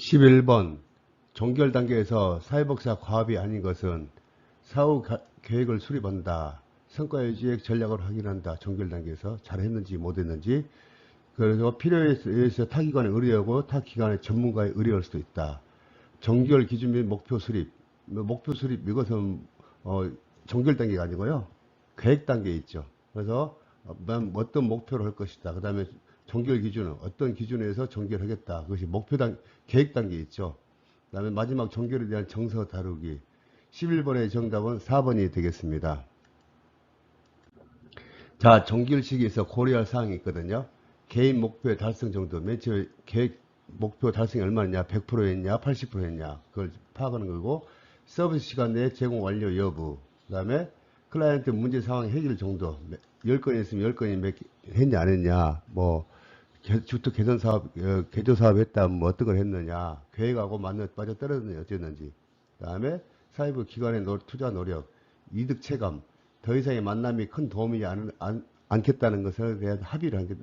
11번 종결 단계에서 사회복사 과업이 아닌 것은 사후 계획을 수립한다. 성과 유지의 전략을 확인한다. 종결 단계에서 잘했는지 못했는지. 그래서 필요에 의해서 타기관에 의뢰하고 타기관의 전문가에 의뢰할 수도 있다. 종결 기준 및 목표 수립. 목표 수립 이것은 종결 단계가 아니고요. 계획 단계에 있죠. 그래서 어떤 목표를 할 것이다. 그 다음에 종결 기준은 어떤 기준에서 종결하겠다. 그것이 계획 단계에 있죠. 그 다음에 마지막 종결에 대한 정서 다루기. 11번의 정답은 4번이 되겠습니다. 자, 종결 시기에서 고려할 사항이 있거든요. 개인 목표의 달성 정도. 맨 처음에 계획 목표 달성이 얼마냐, 100%였냐, 80%였냐, 그걸 파악하는 거고, 서비스 시간 내에 제공 완료 여부, 그 다음에 클라이언트 문제 상황 해결 정도, 10건이 있으면 10건이 했냐, 안 했냐, 뭐, 주택 개선 사업, 개조 사업 했다, 뭐, 어떤 걸 했느냐, 계획하고 맞아 떨어졌느냐, 어쨌는지, 그 다음에 사회부 기관의 투자 노력, 이득 체감, 더 이상의 만남이 큰 도움이 않겠다는 것에 대한 합의를 한 게,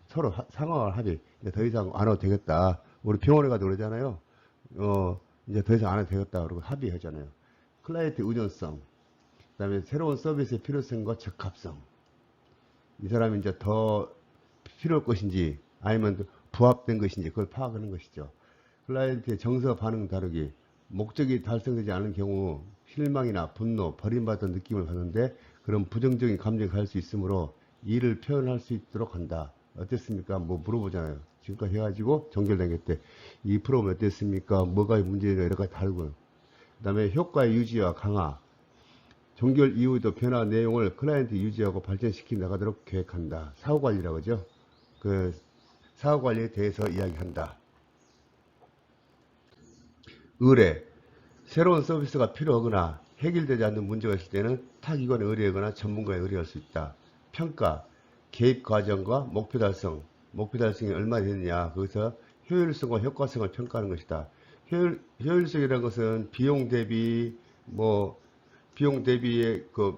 서로 상황을 합의. 이제 더 이상 안 해도 되겠다. 우리 병원에 가도 그러잖아요. 이제 더 이상 안 해도 되겠다. 그러고 합의하잖아요. 클라이언트 의존성. 그 다음에 새로운 서비스의 필요성과 적합성. 이 사람이 이제 더 필요할 것인지, 아니면 부합된 것인지, 그걸 파악하는 것이죠. 클라이언트의 정서 반응 다르기. 목적이 달성되지 않은 경우, 실망이나 분노, 버림받은 느낌을 갖는데, 그런 부정적인 감정이 갈 수 있으므로, 이를 표현할 수 있도록 한다. 어땠습니까? 뭐 물어보잖아요. 지금까지 해가지고 종결 단계 때 이 프로그램 어땠습니까? 뭐가 문제가 여러 가지 다르고. 그 다음에 효과의 유지와 강화. 종결 이후에도 변화 내용을 클라이언트 유지하고 발전시켜 나가도록 계획한다. 사후관리라고 하죠. 그 사후관리에 대해서 이야기한다. 의뢰. 새로운 서비스가 필요하거나 해결되지 않는 문제가 있을 때는 타 기관에 의뢰하거나 전문가에 의뢰할 수 있다. 평가. 개입 과정과 목표 달성이 얼마나 되느냐, 거기서 효율성과 효과성을 평가하는 것이다. 효율성이라는 것은 비용 대비의 그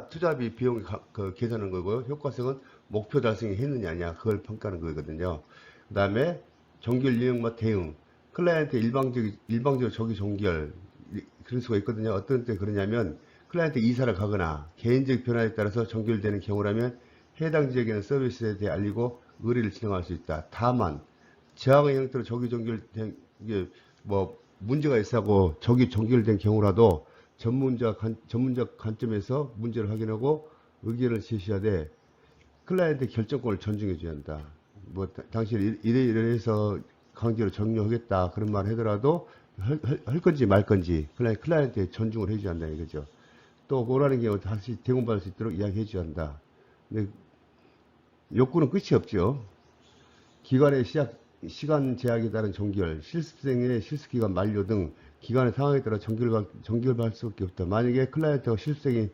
투자비 비용 계산하는 거고요. 효과성은 목표 달성이 했느냐, 아니냐, 그걸 평가하는 거거든요. 그 다음에 종결 유형과 대응. 클라이언트 일방적으로 조기 종결, 그럴 수가 있거든요. 어떤 때 그러냐면, 클라이언트 이사를 가거나 개인적 변화에 따라서 종결되는 경우라면 해당 지역에는 서비스에 대해 알리고 의뢰를 진행할 수 있다. 다만 저항의 형태로 조기 종결된 문제가 있어하고 조기 종결된 경우라도 전문적 관점에서 문제를 확인하고 의견을 제시하되 클라이언트 결정권을 존중해 줘야 한다. 당신이 이래서 강제로 종료하겠다 그런 말 하더라도 할 건지 말 건지 클라이언트에 존중을 해줘야 한다 이거죠. 또 원하는 경우 다시 대응받을 수 있도록 이야기해 줘야 한다. 근데 욕구는 끝이 없죠. 기간의 시간 제약에 따른 종결, 실습생의 실습기간 만료 등 기간의 상황에 따라 종결할 수밖에 없다. 만약에 클라이언트와 실습생이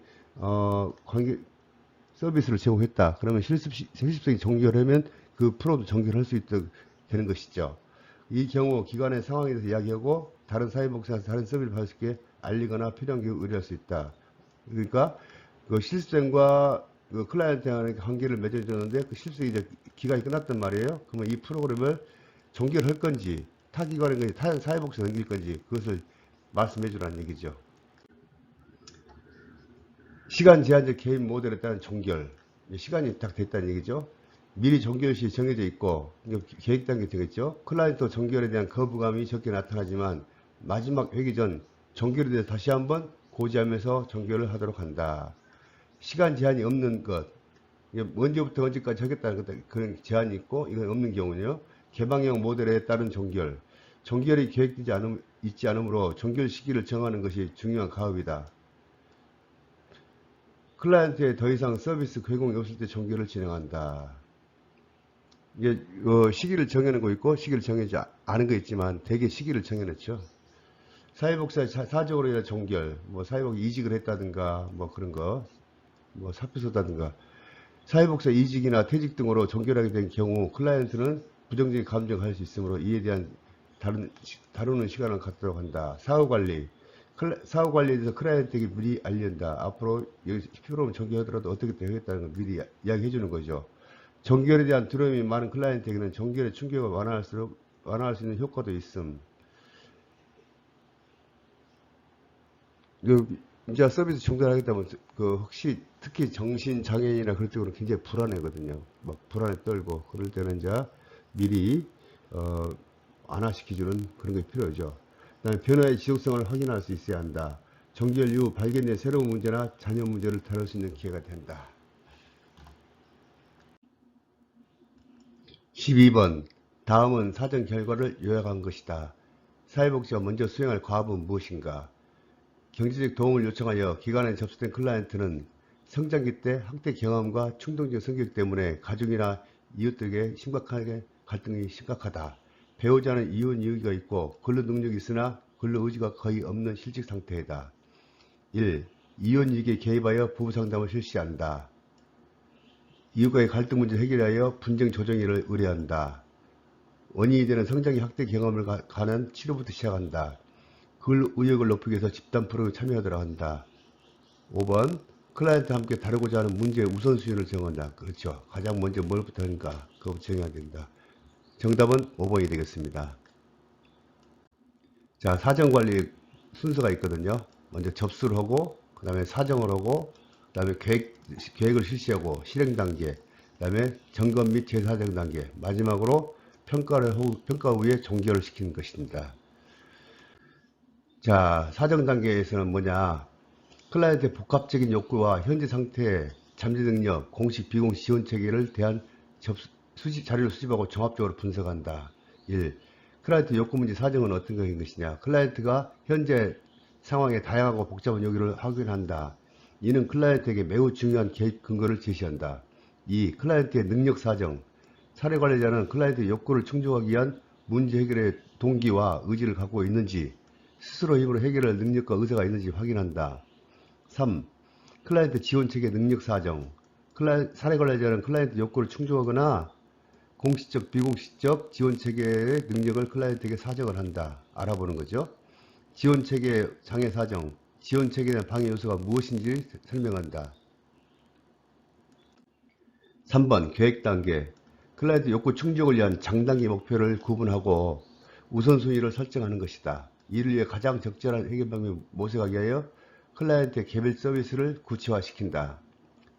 서비스를 제공했다. 그러면 실습생이 종결하면 그 프로도 종결할 수 있도록 되는 것이죠. 이 경우 기관의 상황에 대해서 이야기하고 다른 사회복지사에서 다른 서비스를 받을 수 있게 알리거나 필요한 경우 의뢰할 수 있다. 그러니까 그 실습생과 그 클라이언트와의 관계를 맺어줬는데 그 실습이 이제 기간이 끝났단 말이에요. 그러면 이 프로그램을 종결할 건지 타 기관에 건지 타 사회복지 넘길 건지 그것을 말씀해 주라는 얘기죠. 시간 제한적 개입 모델에 따른 종결. 시간이 딱 됐다는 얘기죠. 미리 종결 시 정해져 있고 계획 단계 되겠죠. 클라이언트 종결에 대한 거부감이 적게 나타나지만 마지막 회기 전 종결에 대해서 다시 한번 고지하면서 종결을 하도록 한다. 시간 제한이 없는 것, 언제부터 언제까지 하겠다는 것, 그런 제한이 있고 이건 없는 경우는요. 개방형 모델에 따른 종결이 계획되지 있지 않으므로 종결 시기를 정하는 것이 중요한 가업이다. 클라이언트에 더 이상 서비스 제공이 없을 때 종결을 진행한다. 이게 시기를 정해놓은 거 있고 시기를 정해지 않은 거 있지만 대개 시기를 정해놓죠. 사회복지사 사적으로 인한 종결, 사회복지 이직을 했다든가, 그런 거, 사표 썼다든가, 사회복지사 이직이나 퇴직 등으로 종결하게 된 경우, 클라이언트는 부정적인 감정을 할 수 있으므로 이에 대한 다루는 시간을 갖도록 한다. 사후관리에 대해서 클라이언트에게 미리 알린다. 앞으로 여기 프로그램 종결하더라도 어떻게 되겠다는 걸 미리 이야기해 주는 거죠. 종결에 대한 두려움이 많은 클라이언트에게는 종결의 충격을 완화할수록 완화할 수 있는 효과도 있음. 이제 서비스 중단하게 되면 혹시 특히 정신장애인이나 그럴 때는 굉장히 불안해거든요. 막 불안에 떨고 그럴 때는 이제 미리 완화시켜주는 그런 게 필요하죠. 그다음에 변화의 지속성을 확인할 수 있어야 한다. 종결 이후 발견된 새로운 문제나 자녀 문제를 다룰 수 있는 기회가 된다. 12번. 다음은 사전 결과를 요약한 것이다. 사회복지가 먼저 수행할 과업은 무엇인가? 경제적 도움을 요청하여 기관에 접수된 클라이언트는 성장기 때 학대 경험과 충동적 성격 때문에 가족이나 이웃들에게 심각하게 갈등이 심각하다. 배우자는 이혼 이유가 있고 근로 능력이 있으나 근로 의지가 거의 없는 실직 상태이다. 1. 이혼 위기에 개입하여 부부 상담을 실시한다. 이웃과의 갈등 문제 해결하여 분쟁 조정을 의뢰한다. 원인이 되는 성장기 학대 경험을 가는 치료부터 시작한다. 그 의욕을 높이기 위해서 집단 프로그램에 참여하도록 한다. 5번. 클라이언트와 함께 다루고자 하는 문제의 우선순위를 정한다. 그렇죠. 가장 먼저 뭘부터 하는가 그거 정해야 된다. 정답은 5번이 되겠습니다. 자, 사정관리 순서가 있거든요. 먼저 접수를 하고 그 다음에 사정을 하고 그 다음에 계획을 실시하고 실행 단계 그 다음에 점검 및 재사정 단계 마지막으로 평가 후에 종결을 시키는 것입니다. 자, 사정 단계에서는 뭐냐? 클라이언트의 복합적인 욕구와 현재 상태, 잠재 능력, 공식, 비공식 지원 체계를 대한 자료를 수집하고 종합적으로 분석한다. 1. 클라이언트 욕구 문제 사정은 어떤 것이냐? 클라이언트가 현재 상황에 다양하고 복잡한 요구를 확인한다. 이는 클라이언트에게 매우 중요한 계획 근거를 제시한다. 2. 클라이언트의 능력 사정. 사례 관리자는 클라이언트의 욕구를 충족하기 위한 문제 해결의 동기와 의지를 갖고 있는지, 스스로 힘으로 해결할 능력과 의사가 있는지 확인한다. 3. 클라이언트 지원 체계 능력 사정. 사례 관리자는 클라이언트 욕구를 충족하거나 공식적, 비공식적 지원 체계의 능력을 클라이언트에게 사정을 한다. 알아보는 거죠. 지원 체계 장애 사정. 지원 체계에 대한 방해 요소가 무엇인지 설명한다. 3번 계획 단계. 클라이언트 욕구 충족을 위한 장단기 목표를 구분하고 우선순위를 설정하는 것이다. 이를 위해 가장 적절한 해결 방법을 모색하기 위하여 클라이언트의 개별 서비스를 구체화시킨다.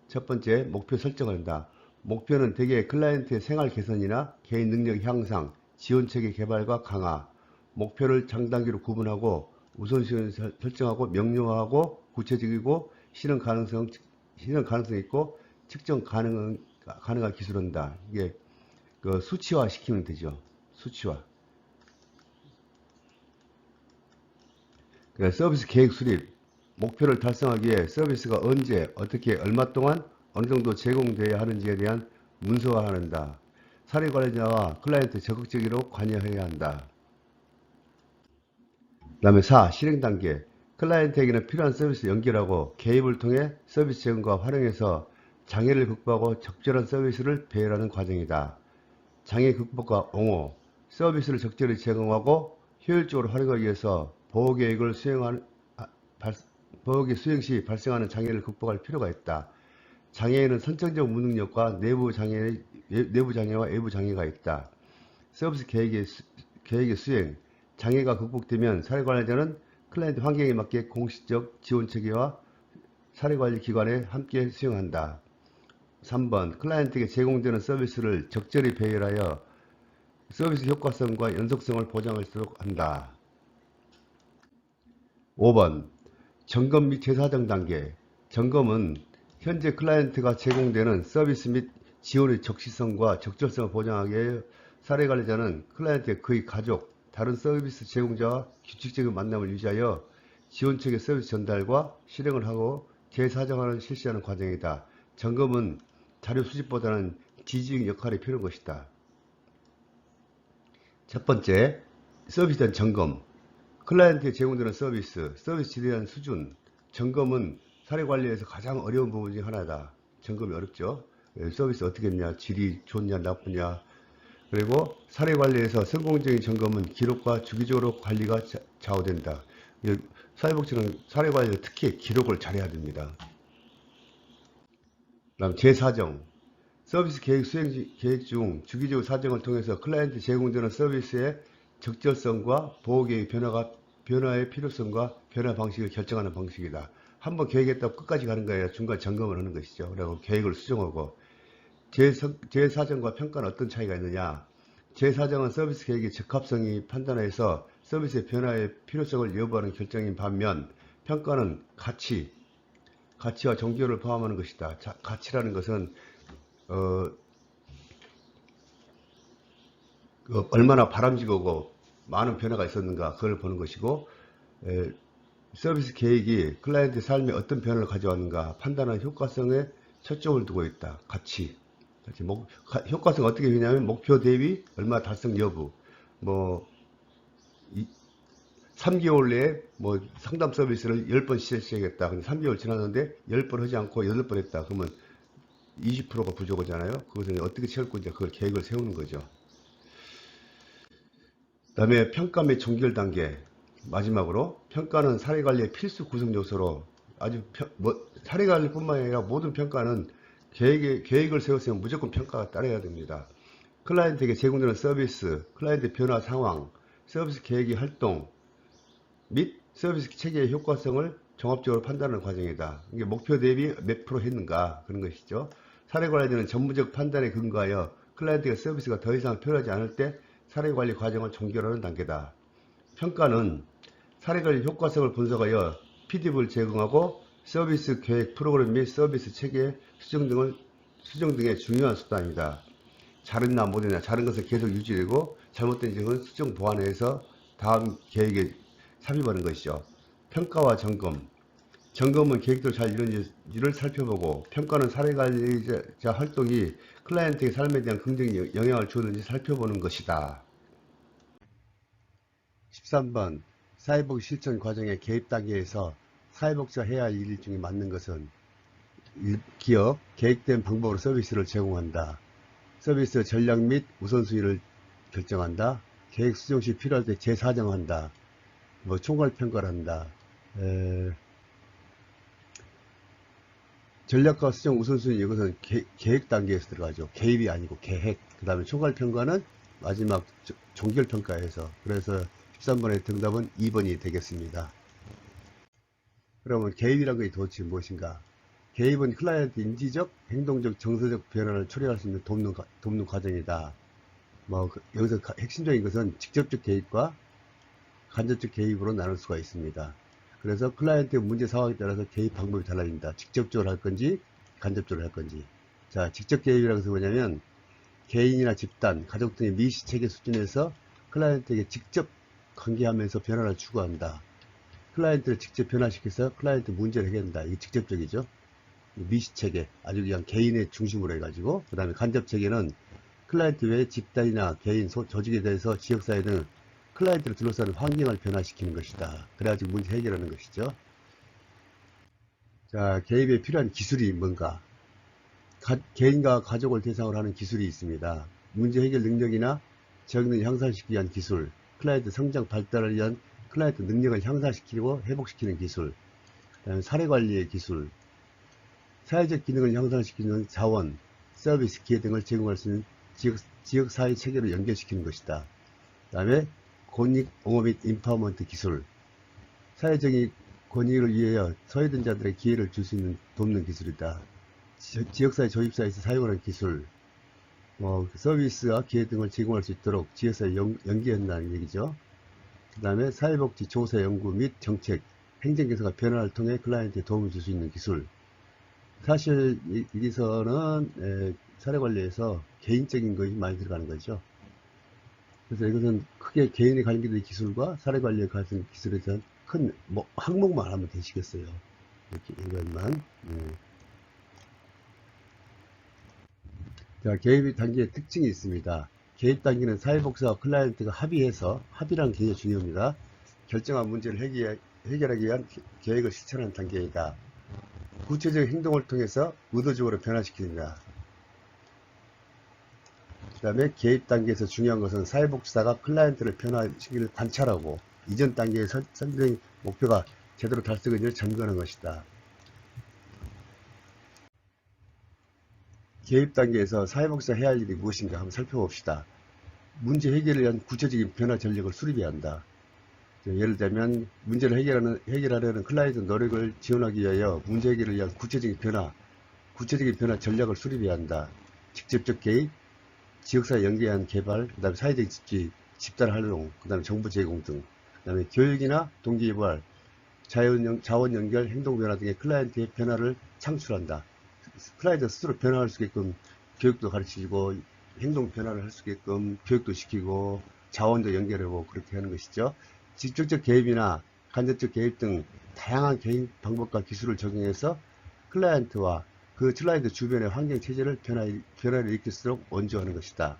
첫 번째, 목표 설정한다. 목표는 대개 클라이언트의 생활 개선이나 개인 능력 향상, 지원체계 개발과 강화, 목표를 장단기로 구분하고 우선순위를 설정하고 명료하고 구체적이고 실현 가능성 있고 측정 가능한 기술한다. 이게 수치화 시키면 되죠. 수치화. 서비스 계획 수립. 목표를 달성하기 위해 서비스가 언제, 어떻게, 얼마 동안 어느 정도 제공되어야 하는지에 대한 문서화한다. 사례 관리자와 클라이언트 적극적으로 관여해야 한다. 그 다음에 4. 실행 단계. 클라이언트에게는 필요한 서비스 연결하고 개입을 통해 서비스 제공과 활용해서 장애를 극복하고 적절한 서비스를 배열하는 과정이다. 장애 극복과 옹호. 서비스를 적절히 제공하고 효율적으로 활용하기 위해서 보호계획을 보호계획 수행 시 발생하는 장애를 극복할 필요가 있다. 장애에는 선천적 무능력과 내부 장애와 외부 장애가 있다. 서비스 계획의 수행, 장애가 극복되면 사례관리자는 클라이언트 환경에 맞게 공식적 지원 체계와 사례관리 기관에 함께 수행한다. 3번, 클라이언트에게 제공되는 서비스를 적절히 배열하여 서비스 효과성과 연속성을 보장할 수 있도록 한다. 5번, 점검 및 재사정 단계. 점검은 현재 클라이언트가 제공되는 서비스 및 지원의 적시성과 적절성을 보장하기 위해 사례관리자는 클라이언트의 그의 가족, 다른 서비스 제공자와 규칙적인 만남을 유지하여 지원체계 서비스 전달과 실행을 하고 재사정하는 실시하는 과정이다. 점검은 자료 수집보다는 지지적 역할이 필요한 것이다. 첫 번째, 서비스에 대한 점검. 클라이언트에 제공되는 서비스 질에 대한 수준. 점검은 사례관리에서 가장 어려운 부분 중 하나다. 점검이 어렵죠. 서비스 어떻게 했냐, 질이 좋냐, 나쁘냐. 그리고 사례관리에서 성공적인 점검은 기록과 주기적으로 관리가 좌우된다. 사회복지는 사례관리에 특히 기록을 잘해야 됩니다. 그다음 재사정. 서비스 계획 수행 계획 중 주기적 사정을 통해서 클라이언트 제공되는 서비스의 적절성과 보호 계획 변화의 필요성과 변화 방식을 결정하는 방식이다. 한번 계획했다고 끝까지 가는 거예요. 중간 점검을 하는 것이죠. 그리고 계획을 수정하고 재사정과 평가는 어떤 차이가 있느냐? 재사정은 서비스 계획의 적합성이 판단해서 서비스의 변화의 필요성을 여부하는 결정인 반면 평가는 가치와 정교를 포함하는 것이다. 자, 가치라는 것은 얼마나 바람직하고 많은 변화가 있었는가 그걸 보는 것이고, 서비스 계획이 클라이언트의 삶에 어떤 변화를 가져왔는가 판단하는 효과성에 초점을 두고 있다. 효과성 어떻게 되냐면 목표 대비 얼마 달성 여부, 3개월 내에 상담 서비스를 10번 시작했다. 근데 3개월 지났는데 10번 하지 않고 8번 했다. 그러면 20%가 부족하잖아요. 그것을 어떻게 채울 건지 그걸 계획을 세우는 거죠. 그 다음에 평가 및 종결 단계. 마지막으로 평가는 사례관리의 필수 구성 요소로 사례관리뿐만 아니라 모든 평가는 계획을 세웠으면 무조건 평가가 따라야 됩니다. 클라이언트에게 제공되는 서비스, 클라이언트 변화 상황, 서비스 계획의 활동 및 서비스 체계의 효과성을 종합적으로 판단하는 과정이다. 이게 목표 대비 몇 프로 했는가 그런 것이죠. 사례관리는 전문적 판단에 근거하여 클라이언트가 서비스가 더 이상 필요하지 않을 때 사례관리 과정을 종결하는 단계다. 평가는 사례관리 효과성을 분석하여 PDF를 제공하고 서비스 계획 프로그램 및 서비스 체계 수정 등의 중요한 수단이다. 잘했나 못했나, 잘한 것은 계속 유지되고 잘못된 점은 수정 보완해서 다음 계획에 삽입하는 것이죠. 평가와 점검. 점검은 계획대로 잘 이루어지는지를 살펴보고, 평가는 사례관리자 활동이 클라이언트의 삶에 대한 긍정적 영향을 주었는지 살펴보는 것이다. 13번 사회복 실천 과정의 개입 단계에서 사회복지가 해야 할 일 중에 맞는 것은 기업, 계획된 방법으로 서비스를 제공한다. 서비스 전략 및 우선순위를 결정한다. 계획 수정 시 필요할 때 재사정한다. 총괄 평가를 한다. 전략과 수정 우선순위 이것은 계획 단계에서 들어가죠. 개입이 아니고 계획. 그 다음에 총괄 평가는 마지막 종결 평가에서. 그래서 13번의 정답은 2번이 되겠습니다. 그러면 개입이란 것이 도대체 무엇인가? 개입은 클라이언트 인지적, 행동적, 정서적 변화를 초래할 수 있는 돕는 과정이다. 여기서 핵심적인 것은 직접적 개입과 간접적 개입으로 나눌 수가 있습니다. 그래서 클라이언트의 문제 상황에 따라서 개입 방법이 달라집니다. 직접적으로 할 건지 간접적으로 할 건지. 자, 직접 개입이라는 것은 뭐냐면 개인이나 집단, 가족 등의 미시체계 수준에서 클라이언트에게 직접 관계하면서 변화를 추구한다. 클라이언트를 직접 변화시켜서 클라이언트 문제를 해결한다. 이게 직접적이죠. 미시체계, 아주 그냥 개인의 중심으로 해가지고, 그 다음에 간접체계는 클라이언트 외에 집단이나 개인, 조직에 대해서 지역사회 등 클라이언트를 둘러싸는 환경을 변화시키는 것이다. 그래가지고 문제 해결하는 것이죠. 자, 개입에 필요한 기술이 뭔가? 개인과 가족을 대상으로 하는 기술이 있습니다. 문제 해결 능력이나 적응을 향상시키기 위한 기술, 클라이언트 성장 발달을 위한 클라이언트 능력을 향상시키고 회복시키는 기술, 그다음에 사례관리의 기술, 사회적 기능을 향상시키는 자원, 서비스, 기회 등을 제공할 수 있는 지역사회 체계로 연결시키는 것이다. 그 다음에 권익, 옹호 및 인파워먼트 기술, 사회적인 권익을 위하여 소외된 자들의 기회를 줄 수 있는 돕는 기술이다. 지역사회 조직사에서 사용하는 기술, 서비스와 기회 등을 제공할 수 있도록 지역사회 연계한다는 얘기죠. 그 다음에 사회복지 조사 연구 및 정책, 행정개선과 변화를 통해 클라이언트에 도움을 줄 수 있는 기술. 사실 여기서는 사례관리에서 개인적인 것이 많이 들어가는 거죠. 그래서 이것은 크게 개인에 관계된 기술과 사례관리에 관련 기술에 대한 큰 항목만 하면 되시겠어요. 이것만. 자, 개입 단계의 특징이 있습니다. 개입 단계는 사회복지와 클라이언트가 합의해서, 합의란 게 굉장히 중요합니다. 결정한 문제를 해결하기 위한 계획을 실천하는 단계이다. 구체적인 행동을 통해서 의도적으로 변화시킵니다. 그 다음에 개입 단계에서 중요한 것은 사회복지사가 클라이언트를 변화시키기를 관찰하고 이전 단계의 설정된 목표가 제대로 달성되는지를 점검하는 것이다. 개입 단계에서 사회복지사 해야 할 일이 무엇인가 한번 살펴봅시다. 문제 해결을 위한 구체적인 변화 전략을 수립해야 한다. 예를 들면 문제를 해결하려는 클라이언트 노력을 지원하기 위하여 문제 해결을 위한 구체적인 변화 전략을 수립해야 한다. 직접적 개입, 지역사회 연계한 개발, 그 다음에 사회적 집단 활용, 그 다음에 정보 제공 등, 그 다음에 교육이나 동기부활, 자원 연결, 행동 변화 등의 클라이언트의 변화를 창출한다. 클라이언트 스스로 변화할 수 있게끔 교육도 가르치고 행동 변화를 할 수 있게끔 교육도 시키고 자원도 연결하고 그렇게 하는 것이죠. 직접적 개입이나 간접적 개입 등 다양한 개입 방법과 기술을 적용해서 클라이언트와 그 클라이언트 주변의 환경 체제를 변화를 일으킬수록 원조하는 것이다.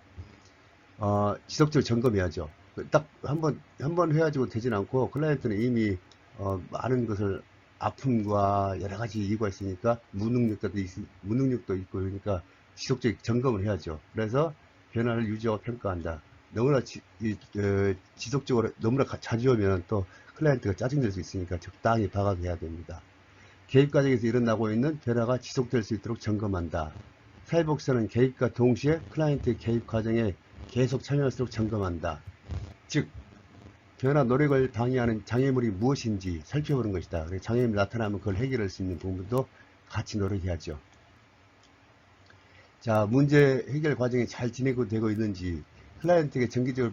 지속적으로 점검해야죠. 딱 한 번 해가지고 되진 않고 클라이언트는 이미 많은 것을 아픔과 여러 가지 이유가 있으니까 무능력도 있고 그러니까 지속적인 점검을 해야죠. 그래서 변화를 유지하고 평가한다. 너무나 지속적으로 너무나 자주 오면 또 클라이언트가 짜증낼 수 있으니까 적당히 파악해야 됩니다. 개입 과정에서 일어나고 있는 변화가 지속될 수 있도록 점검한다. 사회복지사는 개입과 동시에 클라이언트의 개입 과정에 계속 참여할수록 점검한다. 즉 변화 노력을 방해하는 장애물이 무엇인지 살펴보는 것이다. 장애물이 나타나면 그걸 해결할 수 있는 부분도 같이 노력해야죠. 자, 문제 해결 과정이 잘 진행되고 있는지 클라이언트에게 정기적으로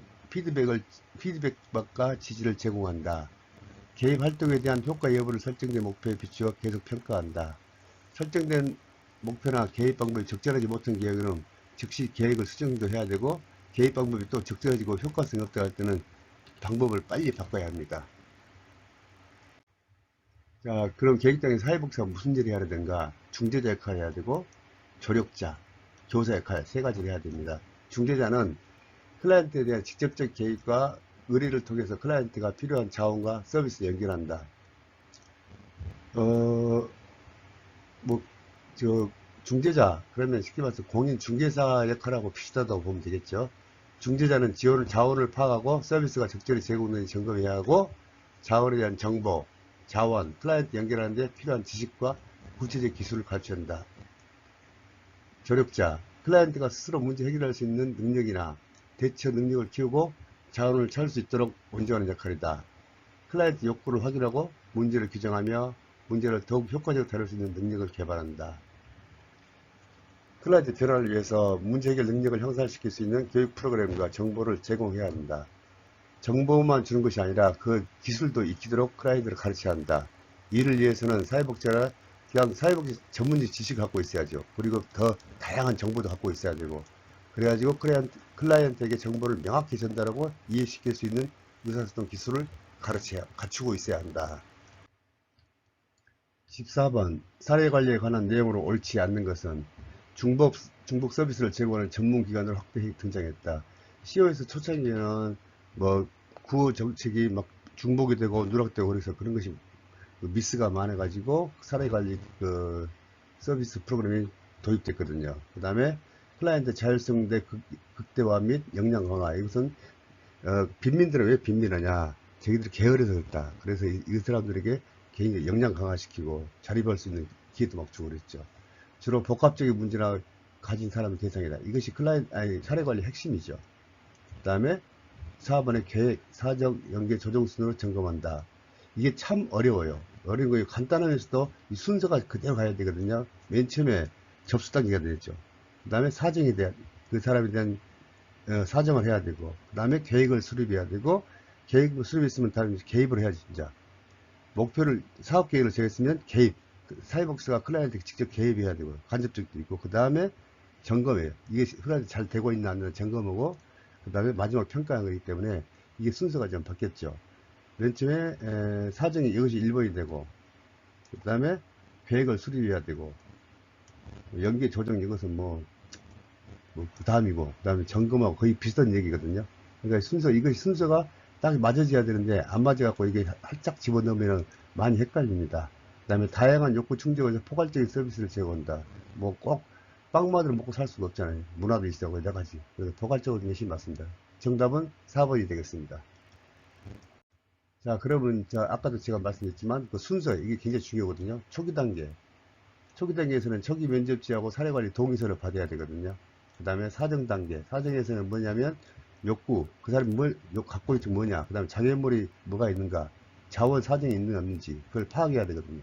피드백과 지지를 제공한다. 개입 활동에 대한 효과 여부를 설정된 목표에 비추어 계속 평가한다. 설정된 목표나 개입 방법이 적절하지 못한 경우에는 즉시 계획을 수정도 해야 되고 개입 방법이 또 적절하지고 효과성이 없다 할 때는 방법을 빨리 바꿔야 합니다. 자, 그럼 계획당의 사회복지가 무슨 일을 해야 되는가? 중재자 역할을 해야 되고 조력자, 교사 역할 세 가지를 해야 됩니다. 중재자는 클라이언트에 대한 직접적 개입과 의뢰를 통해서 클라이언트가 필요한 자원과 서비스를 연결한다. 중재자, 그러면 쉽게 말해서 공인 중개사 역할하고 비슷하다고 보면 되겠죠. 중재자는 자원을 파악하고 서비스가 적절히 제공되는지 점검해야 하고 자원에 대한 정보, 자원, 클라이언트 연결하는 데 필요한 지식과 구체적 기술을 가르쳐야 한다. 조력자, 클라이언트가 스스로 문제 해결할 수 있는 능력이나 대처 능력을 키우고 자원을 찾을 수 있도록 원조하는 역할이다. 클라이언트 욕구를 확인하고 문제를 규정하며 문제를 더욱 효과적으로 다룰 수 있는 능력을 개발한다. 클라이언트 변화를 위해서 문제 해결 능력을 향상시킬 수 있는 교육 프로그램과 정보를 제공해야 한다. 정보만 주는 것이 아니라 그 기술도 익히도록 클라이언트를 가르쳐야 한다. 이를 위해서는 사회복지가 그냥 사회복지 전문직 지식을 갖고 있어야죠. 그리고 더 다양한 정보도 갖고 있어야 되고 그래가지고 클라이언트에게 정보를 명확히 전달하고 이해시킬 수 있는 의사소통 기술을 갖추고 있어야 한다. 14번 사례관리에 관한 내용으로 옳지 않는 것은 중복 서비스를 제공하는 전문기관을 확대해 등장했다. COS 초창기에는 구호 정책이 막 중복이 되고 누락되고 그래서 그런 것이 미스가 많아가지고 사례관리 서비스 프로그램이 도입됐거든요. 그 다음에 클라이언트 자율성대 극대화 및 역량 강화. 이것은 빈민들은 왜 빈민하냐? 자기들이 게으르서 그렇다. 그래서 이 사람들에게 개인의 역량 강화시키고 자립할 수 있는 기회도 막 주고 그랬죠. 주로 복합적인 문제나 가진 사람의 대상이다. 이것이 사례관리 핵심이죠. 그 다음에 4번의 계획, 사정, 연계, 조정 순으로 점검한다. 이게 참 어려워요. 어려운 거예요. 간단하면서도 이 순서가 그대로 가야 되거든요. 맨 처음에 접수 단계가 되죠. 그 다음에 사정에 대한, 그 사람에 대한 사정을 해야 되고, 그 다음에 계획을 수립해야 되고, 계획을 수립했으면 다른 개입을 해야지, 진짜. 사업 계획을 정했으면 개입. 사회복지가 클라이언트에게 직접 개입해야 되고, 간접적도 있고, 그 다음에 점검해요. 이게 클라이언트 잘 되고 있나 안 되나 점검하고, 그 다음에 마지막 평가하는 거기 때문에 이게 순서가 좀 바뀌었죠. 맨 처음에 사정이 이것이 1번이 되고, 그 다음에 계획을 수립해야 되고, 연계 조정 이것은 그 다음이고, 그 다음에 점검하고 거의 비슷한 얘기거든요. 그러니까 이것이 순서가 딱 맞아져야 되는데 안 맞아갖고 이게 살짝 집어넣으면 많이 헷갈립니다. 그 다음에 다양한 욕구 충족을 해서 포괄적인 서비스를 제공한다. 꼭 빵만으로 먹고 살 수가 없잖아요. 문화도 있고 여러 가지. 그래서 포괄적으로 열심히 맞습니다. 정답은 4번이 되겠습니다. 자, 그러면 아까도 제가 말씀드렸지만 그 순서 이게 굉장히 중요하거든요. 초기 단계 초기 단계에서는 초기 면접지하고 사례관리 동의서를 받아야 되거든요. 그 다음에 사정 단계. 사정에서는 뭐냐면 욕구, 그 사람이 뭘 갖고 있지 뭐냐. 그 다음에 장애물이 뭐가 있는가. 자원 사정이 있는지 없는지 그걸 파악해야 되거든요.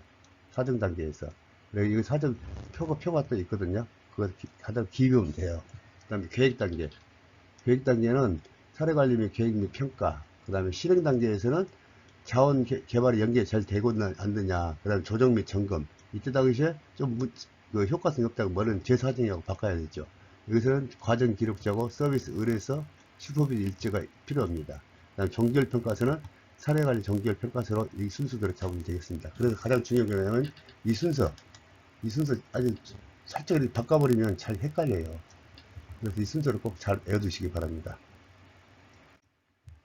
사정 단계에서. 그리고 이 사정 표가 또 있거든요. 그걸 가장 기비우면 돼요. 그 다음에 계획 단계. 계획 단계는 사례관리 및 계획 및 평가. 그 다음에 실행 단계에서는 자원 개발이 연계 잘 되고 안 되냐. 그 다음에 조정 및 점검. 이때 당시에 좀 그 효과성이 없다고 뭐는 재사정이라고 바꿔야 되죠. 여기서는 과정 기록자고 서비스 의뢰서 슈퍼비전 일지가 필요합니다. 그다음 종결평가서는 사례관리 종결평가서로 이 순서대로 잡으면 되겠습니다. 그래서 가장 중요한 게 뭐냐면 이 순서 아주 살짝 이렇게 바꿔버리면 잘 헷갈려요. 그래서 이 순서를 꼭 잘 외워두시기 바랍니다.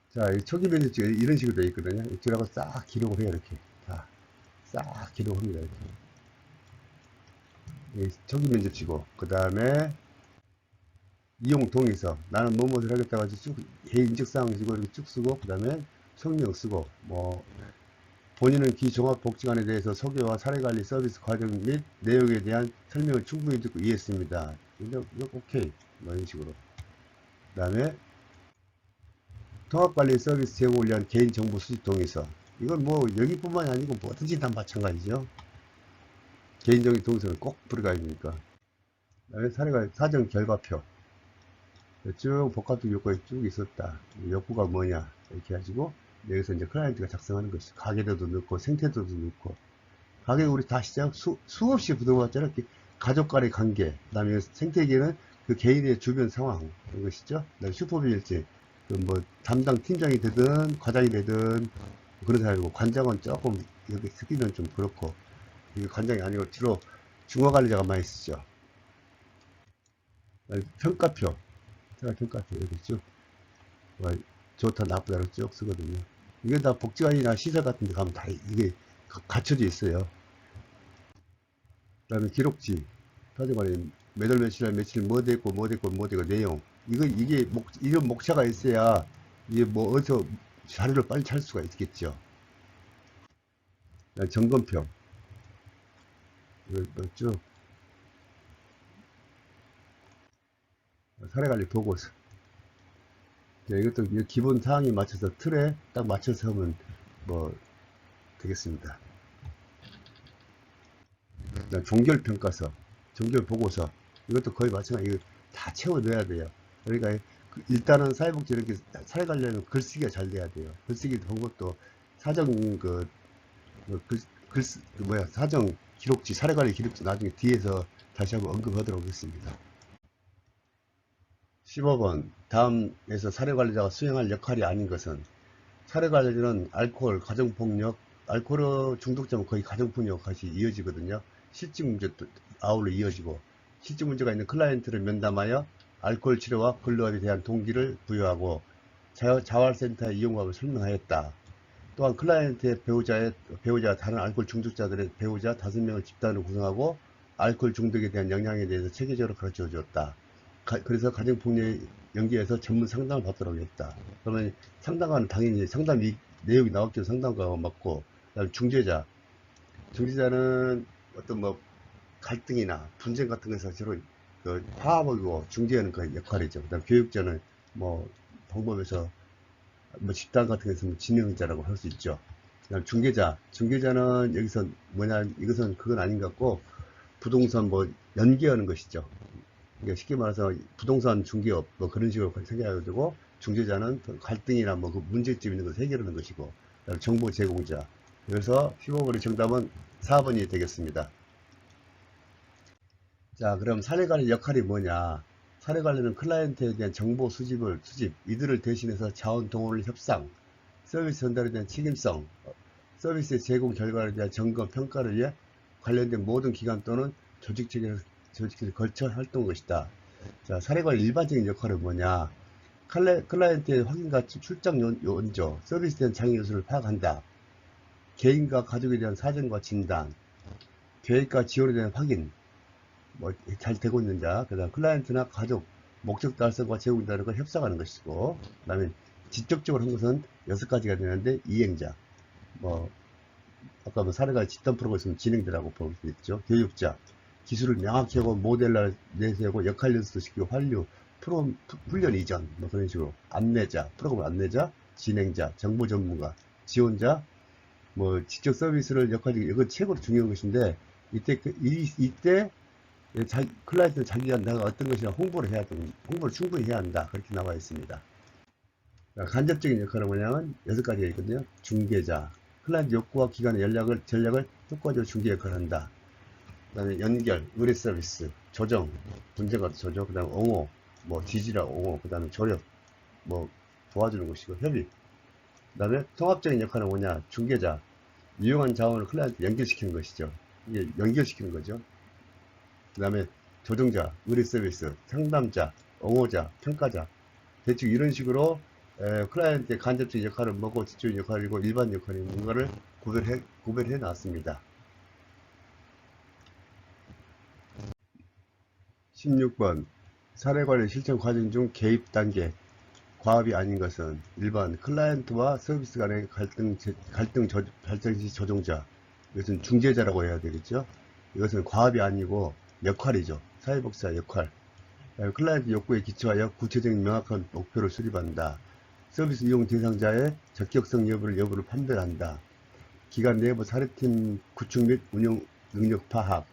자, 이 초기 면접지가 이런 식으로 되어 있거든요. 이쪽하고 싹 기록을 해요, 이렇게. 자, 싹 기록합니다, 이렇게. 이 초기 면접지고, 그 다음에 이용 동의서. 나는 뭐뭐를 하겠다고 해서 쭉, 개인적 사항 쓰고, 이렇게 쭉 쓰고, 그 다음에 성명 쓰고, 뭐, 본인은 기종합복지관에 대해서 소개와 사례관리 서비스 과정 및 내용에 대한 설명을 충분히 듣고 이해했습니다. 이거 오케이. 뭐 이런 식으로. 그 다음에 통합관리 서비스 제공을 위한 개인정보 수집 동의서. 이건 뭐 여기뿐만이 아니고 뭐든지 다 마찬가지죠. 개인정보 동의서는 꼭 들어가야 되니까. 그다음에 사례가 사정 결과표. 쭉 복합적 요건이 쭉 있었다. 욕구가 뭐냐 이렇게 해가지고 여기서 이제 클라이언트가 작성하는 것이 가계도도 넣고 생태도도 넣고 가계 우리 다 시작 수없이 부동봤잖아. 가족 간의 관계. 그다음에 생태계는 그 개인의 주변 상황 이것이죠. 그다음에 슈퍼비일지 그 뭐 담당 팀장이 되든 과장이 되든 그런 사람이고 관장은 조금 여기 쓰기는 좀 그렇고 이게 관장이 아니고 주로 중화관리자가 많이 쓰죠. 평가표. 제가 평가표 이렇게 쭉 뭐 좋다 나쁘다로 쭉 쓰거든요. 이게 다 복지관이나 시설 같은 데 가면 다 이게 갖춰져 있어요. 그 다음에 기록지. 사정관리 매달 며칠 뭐 됐고 뭐 됐고 뭐 되고 내용. 이게 이런 목차가 있어야 이게 뭐 어디서 자료를 빨리 찾을 수가 있겠죠. 점검표. 이걸 쭉 사례관리 보고서. 이것도 기본 사항에 맞춰서 틀에 딱 맞춰서 하면 뭐 되겠습니다. 종결평가서, 종결보고서 이것도 거의 마찬가지. 이거 다 채워 넣어야 돼요. 그러니까 일단은 사회복지 이렇게 사회관리는 글쓰기가 잘 돼야 돼요. 글쓰기 방법도 사정 사정 기록지 사례관리 기록지 나중에 뒤에서 다시 한번 언급하도록 하겠습니다. 15번 다음에서 사례관리자가 수행할 역할이 아닌 것은 사례관리는 알코올, 가정폭력, 알코올 중독자면 거의 가정폭력까지 이어지거든요. 실직 문제도 아울러 이어지고 실직 문제가 있는 클라이언트를 면담하여 알코올 치료와 근로업에 대한 동기를 부여하고 자활센터 이용법을 설명하였다. 또한 클라이언트의 배우자 다른 알코올 중독자들의 배우자 5명을 집단으로 구성하고 알코올 중독에 대한 영향에 대해서 체계적으로 가르쳐 주었다. 그래서 가정폭력 연계해서 전문 상담을 받도록 했다. 그러면 상담가는 당연히 상담 내용이 나왔기로 상담가가 맞고, 그다음에 중재자는 어떤 뭐 갈등이나 분쟁 같은 것에서 주로 그 화합하고 중재하는 그 역할이죠. 그다음 교육자는 뭐 방법에서 뭐 집단 같은 데서 뭐 진행자라고 할 수 있죠. 그다음 중개자는 여기서 뭐냐 이것은 그건 아닌 것 같고 부동산 뭐 연계하는 것이죠. 그러니까 쉽게 말해서 부동산 중개업 뭐 그런 식으로 생각하게 되고 중재자는 갈등이나 뭐 그 문제점 있는 것을 해결하는 것이고 그다음에 정보 제공자. 그래서 15번의 정답은 4번이 되겠습니다. 자, 그럼 사례관리 역할이 뭐냐? 사례관리는 클라이언트에 대한 정보 수집, 이들을 대신해서 자원 동원을 협상, 서비스 전달에 대한 책임성, 서비스 제공 결과에 대한 점검, 평가를 위해 관련된 모든 기관 또는 조직체계에서 걸쳐 활동한 것이다. 자, 사례관리 일반적인 역할은 뭐냐? 클라이언트의 확인과 출장 원조, 서비스에 대한 장애 요소를 파악한다. 개인과 가족에 대한 사정과 진단, 계획과 지원에 대한 확인, 뭐 잘 되고 있는지, 그다음 클라이언트나 가족 목적 달성과 제공 단계가 협상하는 것이고, 그다음에 직접적으로 한 것은 6가지가 되는데 이행자, 뭐 아까 뭐 사례가 집단 프로그램 있으면 진행자라고 볼 수 있죠. 교육자, 기술을 명확히 하고 모델을 내세우고 역할 연습도 시키고 훈련 이전 뭐 그런 식으로 안내자, 프로그램 안내자, 진행자, 정보 전문가, 지원자, 뭐 직접 서비스를 역할이 이거 최고로 중요한 것인데 이때 클라이언트는 자기가 내가 어떤 것이나 홍보를 충분히 해야 한다 그렇게 나와 있습니다. 간접적인 역할은 뭐냐면 6가지가 있거든요. 중개자, 클라이언트 욕구와 기관의 전략을 효과적으로 중개 역할을 한다. 그 다음에 연결, 의뢰 서비스, 조정, 분쟁과 조정, 그 다음에 옹호, 뭐 지지라 옹호, 그 다음에 조력, 뭐 도와주는 것이고 협의. 그 다음에 통합적인 역할은 뭐냐? 중개자, 유용한 자원을 클라이언트 연결시키는 것이죠. 이게 연결시키는 거죠. 그 다음에 조정자, 의뢰 서비스, 상담자, 옹호자, 평가자. 대충 이런 식으로 클라이언트의 간접적인 역할은 뭐고 직접적인 역할이고 일반 역할이 뭔가를 구별해 놨습니다. 16번 사례관리 실천 과정 중 개입 단계 과업이 아닌 것은 1번 클라이언트와 서비스 간의 갈등 발생 시 조정자, 이것은 중재자라고 해야 되겠죠. 이것은 과업이 아니고 역할이죠. 사회복사 역할. 클라이언트 욕구에 기초하여 구체적인 명확한 목표를 수립한다. 서비스 이용 대상자의 적격성 여부를 판별한다. 기관 내부 사례팀 구축 및 운영 능력 파악,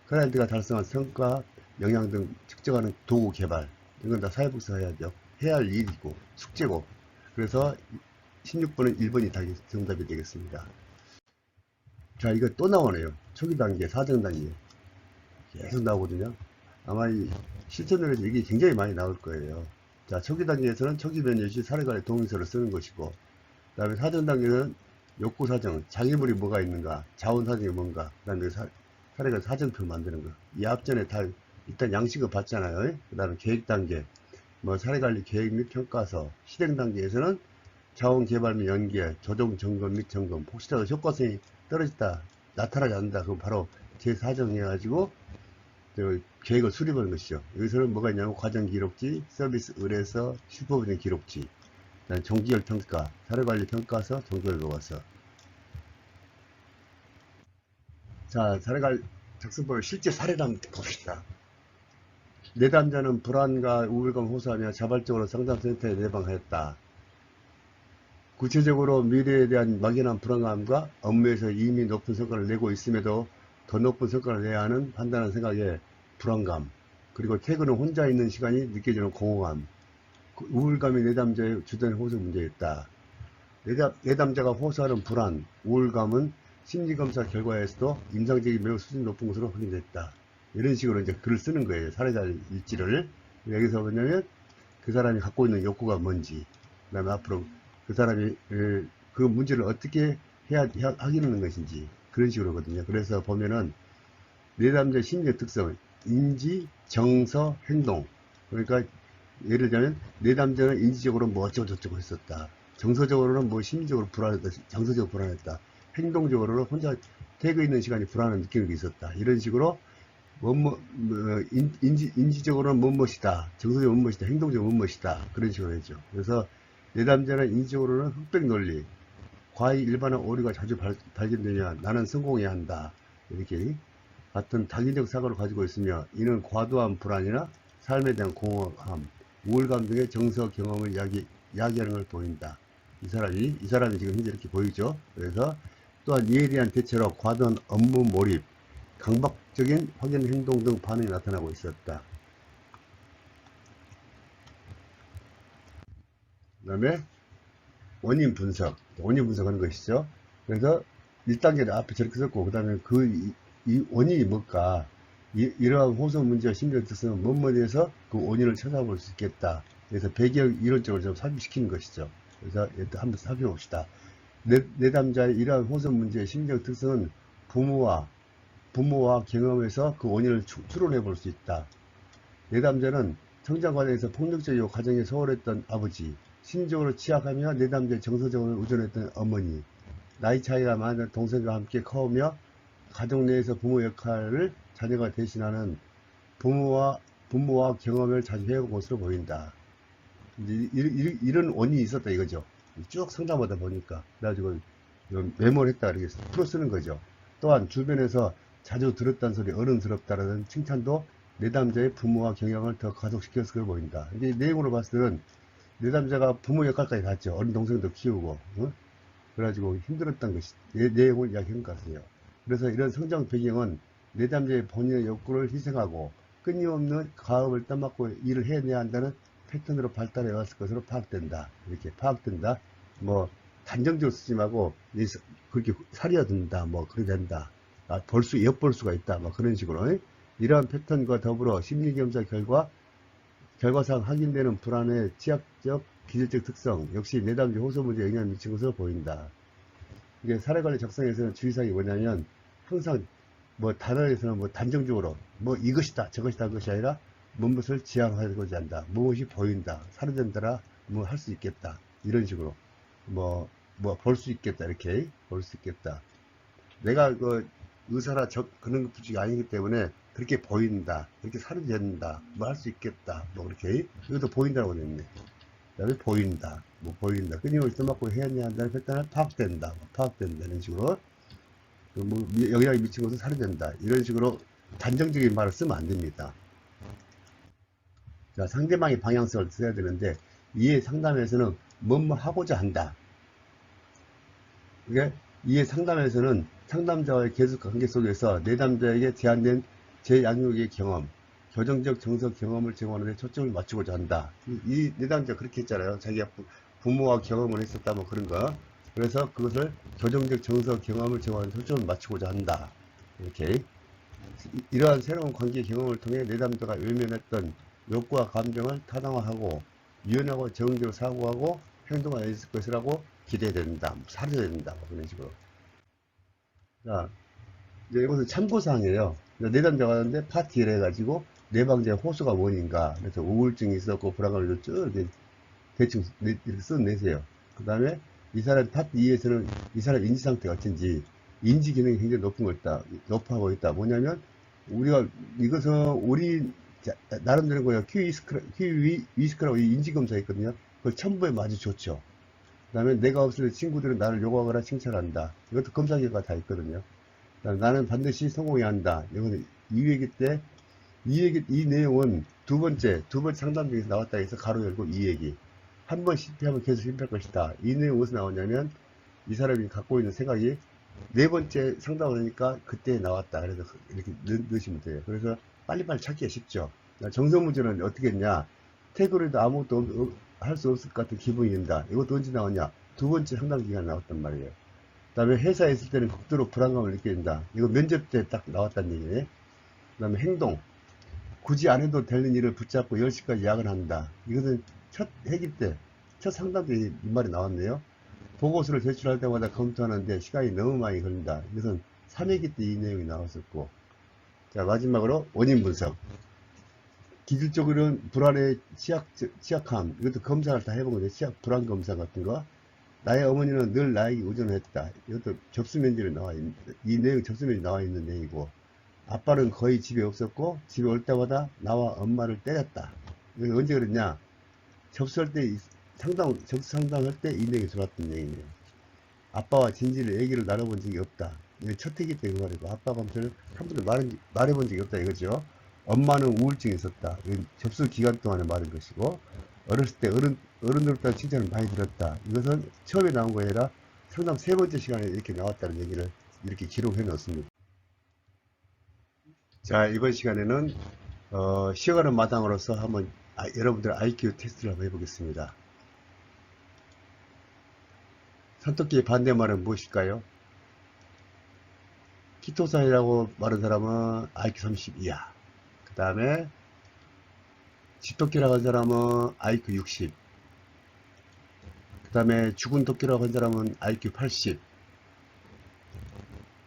클라이언트가 달성한 성과, 영향 등 측정하는 도구 개발, 이건 다 사회복사 해야죠. 해야 할 일이고 숙제고. 그래서 16번은 1번이 정답이 되겠습니다. 자, 이거 또 나오네요. 초기 단계, 사정 단계 계속 나오거든요. 아마 이 실전에서 이게 굉장히 많이 나올 거예요. 자, 초기 단계에서는 초기 변경 시 사례관의 동의서를 쓰는 것이고, 그 다음에 사정 단계는 욕구 사정, 장애물이 뭐가 있는가, 자원 사정이 뭔가, 그 다음에 사례관 사정표 만드는 거. 이 앞전에 다 일단 양식을 봤잖아요. 그 다음에 계획 단계, 뭐 사례관리 계획 및 평가서, 실행 단계에서는 자원 개발 및 연계, 조정 점검 및 점검, 혹시라도 효과성이 떨어졌다, 나타나지 않는다, 그럼 바로 재사정해가지고 계획을 수립하는 것이죠. 여기서는 뭐가 있냐면 과정 기록지, 서비스 의뢰서, 슈퍼비전 기록지, 정기열 평가, 사례관리 평가서, 정기열 보고서. 자, 사례관리 작성법을 실제 사례를 한번 봅시다. 내담자는 불안과 우울감 호소하며 자발적으로 상담센터에 내방하였다. 구체적으로 미래에 대한 막연한 불안감과 업무에서 이미 높은 성과를 내고 있음에도 더 높은 성과를 내야 하는 판단한 생각에 불안감, 그리고 퇴근 후 혼자 있는 시간이 느껴지는 공허감, 우울감이 내담자의 주된 호소 문제였다. 내담자가 호소하는 불안, 우울감은 심리검사 결과에서도 임상적이 매우 수준 높은 것으로 확인됐다. 이런 식으로 이제 글을 쓰는 거예요. 사례자 일지를. 여기서 뭐냐면 그 사람이 갖고 있는 욕구가 뭔지, 그 다음에 앞으로 그 사람이 그 문제를 어떻게 하기는 것인지, 그런 식으로거든요. 그래서 보면은 내담자의 심리적 특성, 인지, 정서, 행동. 그러니까 예를 들면 내담자는 인지적으로 뭐 어쩌고저쩌고 했었다. 정서적으로는 뭐 심리적으로 불안했다. 정서적으로 불안했다. 행동적으로는 혼자 퇴근 있는 시간이 불안한 느낌이 있었다. 이런 식으로 인지적으로는 뭐뭇이다. 정서적으로 뭐뭇이다. 행동적으로 뭐뭇이다. 그런 식으로 했죠. 그래서 내담자는 인지적으로는 흑백 논리, 과히 일반화 오류가 자주 발견되냐, 나는 성공해야 한다. 이렇게 같은 당위적 사고를 가지고 있으며 이는 과도한 불안이나 삶에 대한 공허함, 우울감 등의 정서 경험을 이야기하는 걸 보인다. 이 사람이 지금 현재 이렇게 보이죠. 그래서 또한 이에 대한 대체로 과도한 업무 몰입, 강박적인 확인 행동 등 반응이 나타나고 있었다. 그 다음에 원인 분석하는 것이죠. 그래서 1단계를 앞에 저렇게 썼고, 그 다음에 이 원인이 뭘까? 이러한 호소 문제와 심리적 특성은 뭐뭐에서 그 원인을 찾아볼 수 있겠다. 그래서 배경 이론적으로 좀 삽입시키는 것이죠. 그래서 한번 살펴봅시다. 내담자의 이러한 호소 문제의 심리적 특성은 부모와 경험에서 그 원인을 추론해 볼 수 있다. 내담자는 성장 과정에서 폭력적이고 가정에 소홀했던 아버지, 심적으로 취약하며 내담자의 정서적으로 의존했던 어머니, 나이 차이가 많은 동생과 함께 커오며 가족 내에서 부모 역할을 자녀가 대신하는 부모와 경험을 자주 해온 것으로 보인다. 이런 원인이 있었다 이거죠. 쭉 상담하다 보니까 그래가지고 메모를 했다 이렇게 풀어 쓰는 거죠. 또한 주변에서 자주 들었다는 소리, 어른스럽다라는 칭찬도 내담자의 부모와 경영을 더 가속시켰을 걸 보인다. 이게 내용으로 봤을 때는 내담자가 부모 역할까지 다 했죠. 어린 동생도 키우고, 어? 그래가지고 힘들었던 것이 내용을 이야기한 것 같아요. 그래서 이런 성장 배경은 내담자의 본인의 욕구를 희생하고 끊임없는 가업을 떠맡고 일을 해내야 한다는 패턴으로 발달해 왔을 것으로 파악된다. 이렇게 파악된다. 뭐 단정적으로 쓰지 말고 그렇게 사려든다. 뭐 그렇게 된다. 엿볼 수가 있다. 뭐 그런 식으로 이러한 패턴과 더불어 심리검사 결과상 확인되는 불안의 지학적 기질적 특성 역시 내담자 호소 문제에 영향을 미친 것으로 보인다. 이게 사례관리 적성에서는 주의사항이 뭐냐면 항상 뭐 단어에서는 뭐 단정적으로 뭐 이것이다 저것이다 한 것이 아니라 무엇을 지향하고자 한다. 무엇이 보인다. 사례된다라 뭐 할 수 있겠다. 이런 식으로 뭐 볼 수 있겠다. 이렇게 볼 수 있겠다. 내가 그 의사라 그런 부직이 아니기 때문에 그렇게 보인다. 그렇게 사례된다. 뭐 할 수 있겠다. 뭐 그렇게 이것도 보인다고 했네. 그다음에 보인다. 뭐 보인다. 끊임없이 써먹고 해야 한다는 패턴은 파악된다. 뭐 파악된다. 이런 식으로 뭐 영향이 미친 것은 사례된다. 이런 식으로 단정적인 말을 쓰면 안 됩니다. 자, 상대방의 방향성을 써야 되는데 이해 상담에서는 뭐뭐 하고자 한다. 이게 이해 상담에서는 상담자와의 계속 관계 속에서 내담자에게 제한된 제 양육의 경험, 교정적 정서 경험을 제공하는 데 초점을 맞추고자 한다. 이 내담자 그렇게 했잖아요. 자기가 부모와 경험을 했었다 뭐 그런 거. 그래서 그것을 교정적 정서 경험을 제공하는 데 초점을 맞추고자 한다. 이렇게 이러한 새로운 관계 경험을 통해 내담자가 외면했던 욕구와 감정을 타당화하고 유연하고 적응적으로 사고하고 행동하여 있을 것이라고 기대된다. 사료된다. 뭐 그런 식으로. 자, 이제 이것은 참고사항이에요. 내담자가 하는데 파티를 해가지고 내방자의 호소가 원인가. 그래서 우울증이 있었고 불안감을 쭉 이렇게 대충 이렇게 써내세요. 그 다음에 이 사람 파트 2에서는 이 사람 인지 상태가 어쩐지 인지 기능이 굉장히 높아하고 있다. 뭐냐면 우리가 이것은 우리 나름대로 거예요. 퀴위스크라고 인지 검사 있거든요. 그걸 첨부에 아주 좋죠. 그 다음에 내가 없을 때 친구들은 나를 요구하거나 칭찬한다. 이것도 검사 결과 다 있거든요. 나는 반드시 성공해야 한다. 이거는 이 내용은 두 번째 상담 중에서 나왔다 해서 가로 열고 이 얘기. 한 번 실패하면 계속 실패할 것이다. 이 내용 어디서 나오냐면 이 사람이 갖고 있는 생각이 네 번째 상담을 하니까 그때 나왔다. 그래서 이렇게 넣으시면 돼요. 그래서 빨리빨리 찾기가 쉽죠. 정서 문제는 어떻게 했냐. 태그로도 아무것도 할 수 없을 것 같은 기분이 든다. 이것도 언제 나왔냐. 두 번째 상담 기간에 나왔단 말이에요. 그 다음에 회사에 있을 때는 극도로 불안감을 느낀다. 이거 면접 때 딱 나왔다는 얘기네. 그 다음에 행동. 굳이 안 해도 되는 일을 붙잡고 10시까지 야근한다. 이것은 첫 회기 때, 첫 상담 때 이 말이 나왔네요. 보고서를 제출할 때마다 검토하는데 시간이 너무 많이 걸린다. 이것은 3회기 때 이 내용이 나왔었고. 자, 마지막으로 원인 분석. 기술적으로는 불안의 취약함. 이것도 검사를 다 해본 거죠. 불안 검사 같은 거. 나의 어머니는 늘 나에게 의존을 했다. 이것도 접수면제로 나와 있는, 이 내용 접수면제 나와 있는 내용이고. 아빠는 거의 집에 없었고, 집에 올 때마다 나와 엄마를 때렸다. 이거 언제 그랬냐? 접수할 때, 접수 상담할 때 이 내용이 들어왔던 내용이에요. 아빠와 진지를 얘기를 나눠본 적이 없다. 이게 첫 회기 때 그 말이고, 아빠가 아무튼 한 번도 말해본 적이 없다 이거죠. 엄마는 우울증이 있었다. 접수 기간 동안에 말한 것이고, 어렸을 때 어른들부터 칭찬을 많이 들었다. 이것은 처음에 나온 거 아니라 상담 세 번째 시간에 이렇게 나왔다는 얘기를 이렇게 기록해 놓습니다. 자, 이번 시간에는 쉬어가는 마당으로서 한번 여러분들 IQ 테스트를 한번 해보겠습니다. 산토끼의 반대말은 무엇일까요? 키토산이라고 말한 사람은 IQ 30 이하. 그 다음에 집토끼라고 한 사람은 IQ 60. 그 다음에 죽은 토끼라고 한 사람은 IQ 80.